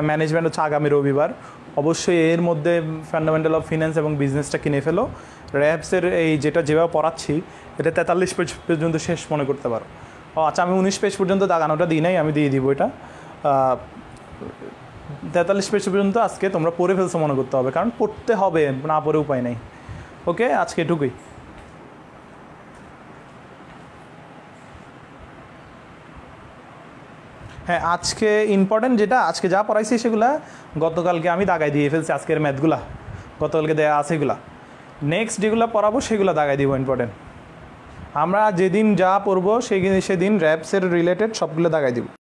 ম্যানেজমেন্ট হচ্ছে আগামী রবিবার, অবশ্যই এর মধ্যে ফান্ডামেন্টাল অফ ফিন্যান্স এবং বিজনেসটা কিনে ফেলো। র্যাপসের এই যেটা যেভাবে পড়াচ্ছি এটা 43 পেজ পর্যন্ত শেষ মনে করতে পারো। আচ্ছা আমি 19 পেজ পর্যন্ত দাগানোটা দিই নাই, আমি দিয়ে দিব এটা। 43 পেজ পর্যন্ত আজকে তোমরা পড়ে ফেলছো মনে করতে হবে, কারণ পড়তে হবে, না পড়ে উপায় নেই। ওকে, আজকে এটুকুই। হ্যাঁ, আজকে ইম্পর্টেন্ট যেটা আজকে যা পড়াইছি সেগুলা গতকালকে আমি দাগাই দিয়ে ফেলছি, আজকের ম্যাথগুলা গতকালকে দেওয়া আছে এগুলা। নেক্সট যেগুলো পড়াবো সেগুলো দাগাই দিব ইম্পর্টেন্ট। আমরা যেদিন যা পড়বো সেদিন র্যাপসের রিলেটেড সবগুলো দাগাই দিব।